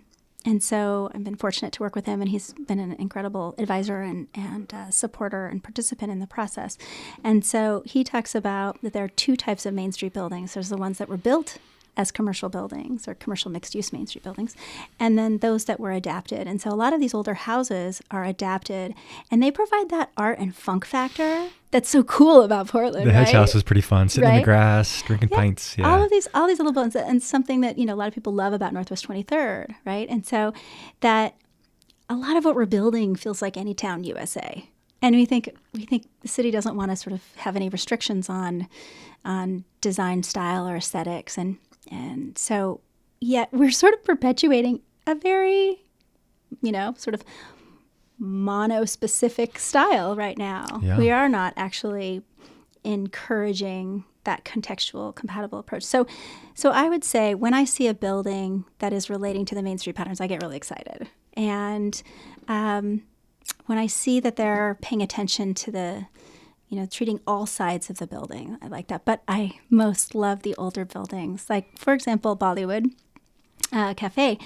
so I've been fortunate to work with him, and he's been an incredible advisor and supporter and participant in the process. And so he talks about that there are two types of Main Street buildings. There's the ones that were built as commercial buildings or commercial mixed-use Main Street buildings, and then those that were adapted. And so a lot of these older houses are adapted, and they provide that art and funk factor that's so cool about Portland. The Hedge House was pretty fun, sitting in the grass, drinking pints. Yeah. All these little buildings, and something that a lot of people love about Northwest 23rd, right? And so that a lot of what we're building feels like any town USA. And we think the city doesn't want to sort of have any restrictions on design style or aesthetics, and so yet we're sort of perpetuating a very, sort of mono-specific style right now. Yeah. We are not actually encouraging that contextual, compatible approach. So I would say when I see a building that is relating to the Main Street patterns, I get really excited. And when I see that they're paying attention to the treating all sides of the building, I like that. But I most love the older buildings. Like, for example, Bollywood Cafe.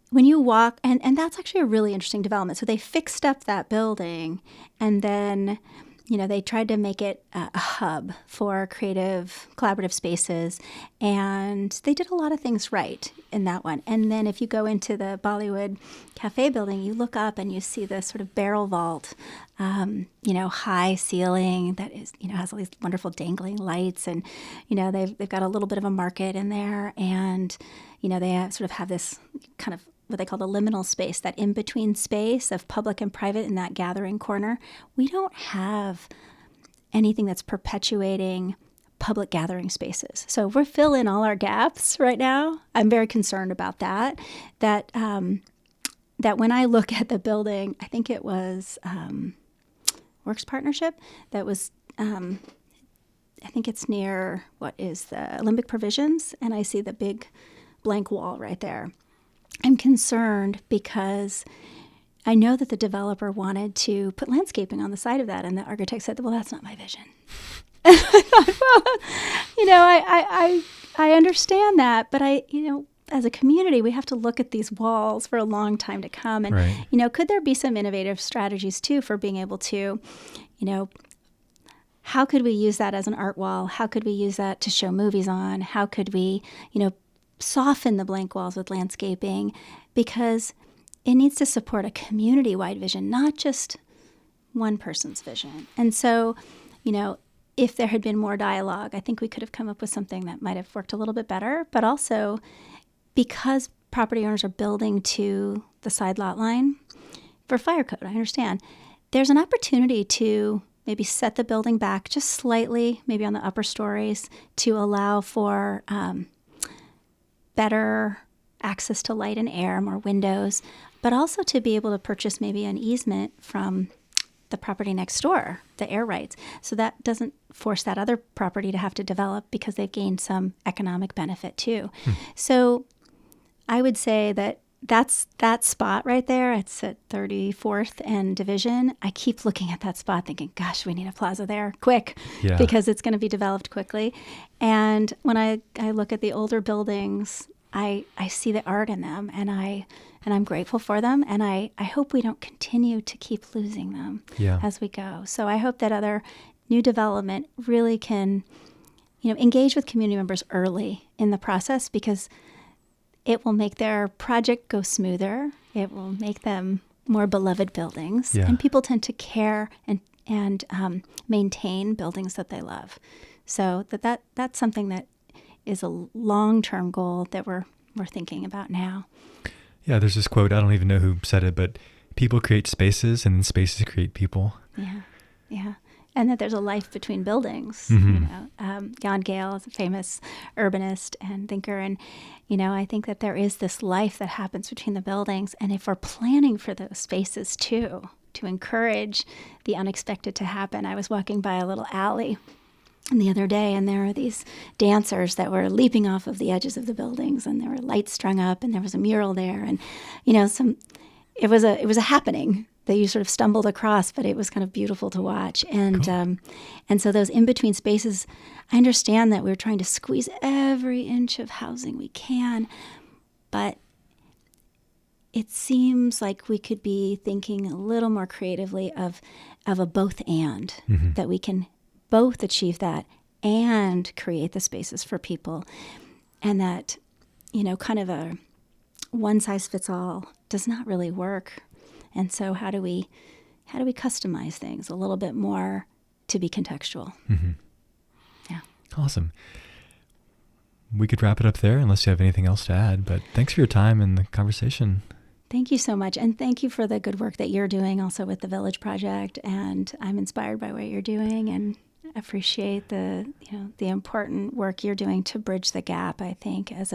When you walk, and that's actually a really interesting development. So they fixed up that building, and then, they tried to make it a hub for creative, collaborative spaces, and they did a lot of things right in that one. And then if you go into the Bollywood Cafe building, you look up and you see this sort of barrel vault, high ceiling that is, has all these wonderful dangling lights, and, they've got a little bit of a market in there, and, they sort of have this kind of what they call the liminal space, that in-between space of public and private in that gathering corner. We don't have anything that's perpetuating public gathering spaces. So if we're filling all our gaps right now, I'm very concerned about that. That when I look at the building, I think it was Works Partnership that was, I think it's near what is the Olympic Provisions, and I see the big blank wall right there. I'm concerned because I know that the developer wanted to put landscaping on the side of that, and the architect said, well, that's not my vision. And I thought, well, I understand that, but as a community, we have to look at these walls for a long time to come. And, right. Could there be some innovative strategies, too, for being able to, how could we use that as an art wall? How could we use that to show movies on? How could we, soften the blank walls with landscaping, because it needs to support a community-wide vision, not just one person's vision. And so, if there had been more dialogue, I think we could have come up with something that might have worked a little bit better. But also, because property owners are building to the side lot line, for fire code, I understand, there's an opportunity to maybe set the building back just slightly, maybe on the upper stories, to allow for better access to light and air, more windows, but also to be able to purchase maybe an easement from the property next door, the air rights. So that doesn't force that other property to have to develop because they've gained some economic benefit too. So I would say that's that spot right there. It's at 34th and Division. I keep looking at that spot thinking, gosh, we need a plaza there quick because it's going to be developed quickly. And when I look at the older buildings, I see the art in them, and I'm grateful for them, and I hope we don't continue to keep losing them as we go. So I hope that other new development really can, engage with community members early in the process, because it will make their project go smoother. It will make them more beloved buildings, and people tend to care and maintain buildings that they love. So that's something that is a long-term goal that we're thinking about now. Yeah, there's this quote, I don't even know who said it, but people create spaces and then spaces create people. Yeah. And that there's a life between buildings. Jan Gehl is a famous urbanist and thinker. And, I think that there is this life that happens between the buildings. And if we're planning for those spaces too, to encourage the unexpected to happen. I was walking by a little alley the other day, and there were these dancers that were leaping off of the edges of the buildings, and there were lights strung up, and there was a mural there, and it was a happening that you sort of stumbled across, but it was kind of beautiful to watch. And cool. And so those in between spaces, I understand that we're trying to squeeze every inch of housing we can, but it seems like we could be thinking a little more creatively of a both and, that we can both achieve that and create the spaces for people, and that, kind of a one size fits all does not really work. And so how do we customize things a little bit more to be contextual? Yeah. Awesome. We could wrap it up there unless you have anything else to add, but thanks for your time and the conversation. Thank you so much. And thank you for the good work that you're doing also with the Village Project. And I'm inspired by what you're doing, and appreciate the important work you're doing to bridge the gap, I think, as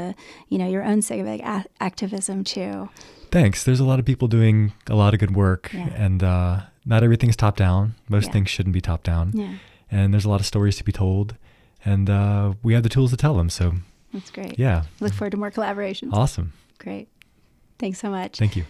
your own civic activism too. Thanks. There's a lot of people doing a lot of good work, and not everything's top down. Most things shouldn't be top down. Yeah. And there's a lot of stories to be told, and we have the tools to tell them. So that's great. Yeah. Look forward to more collaborations. Awesome. Great. Thanks so much. Thank you.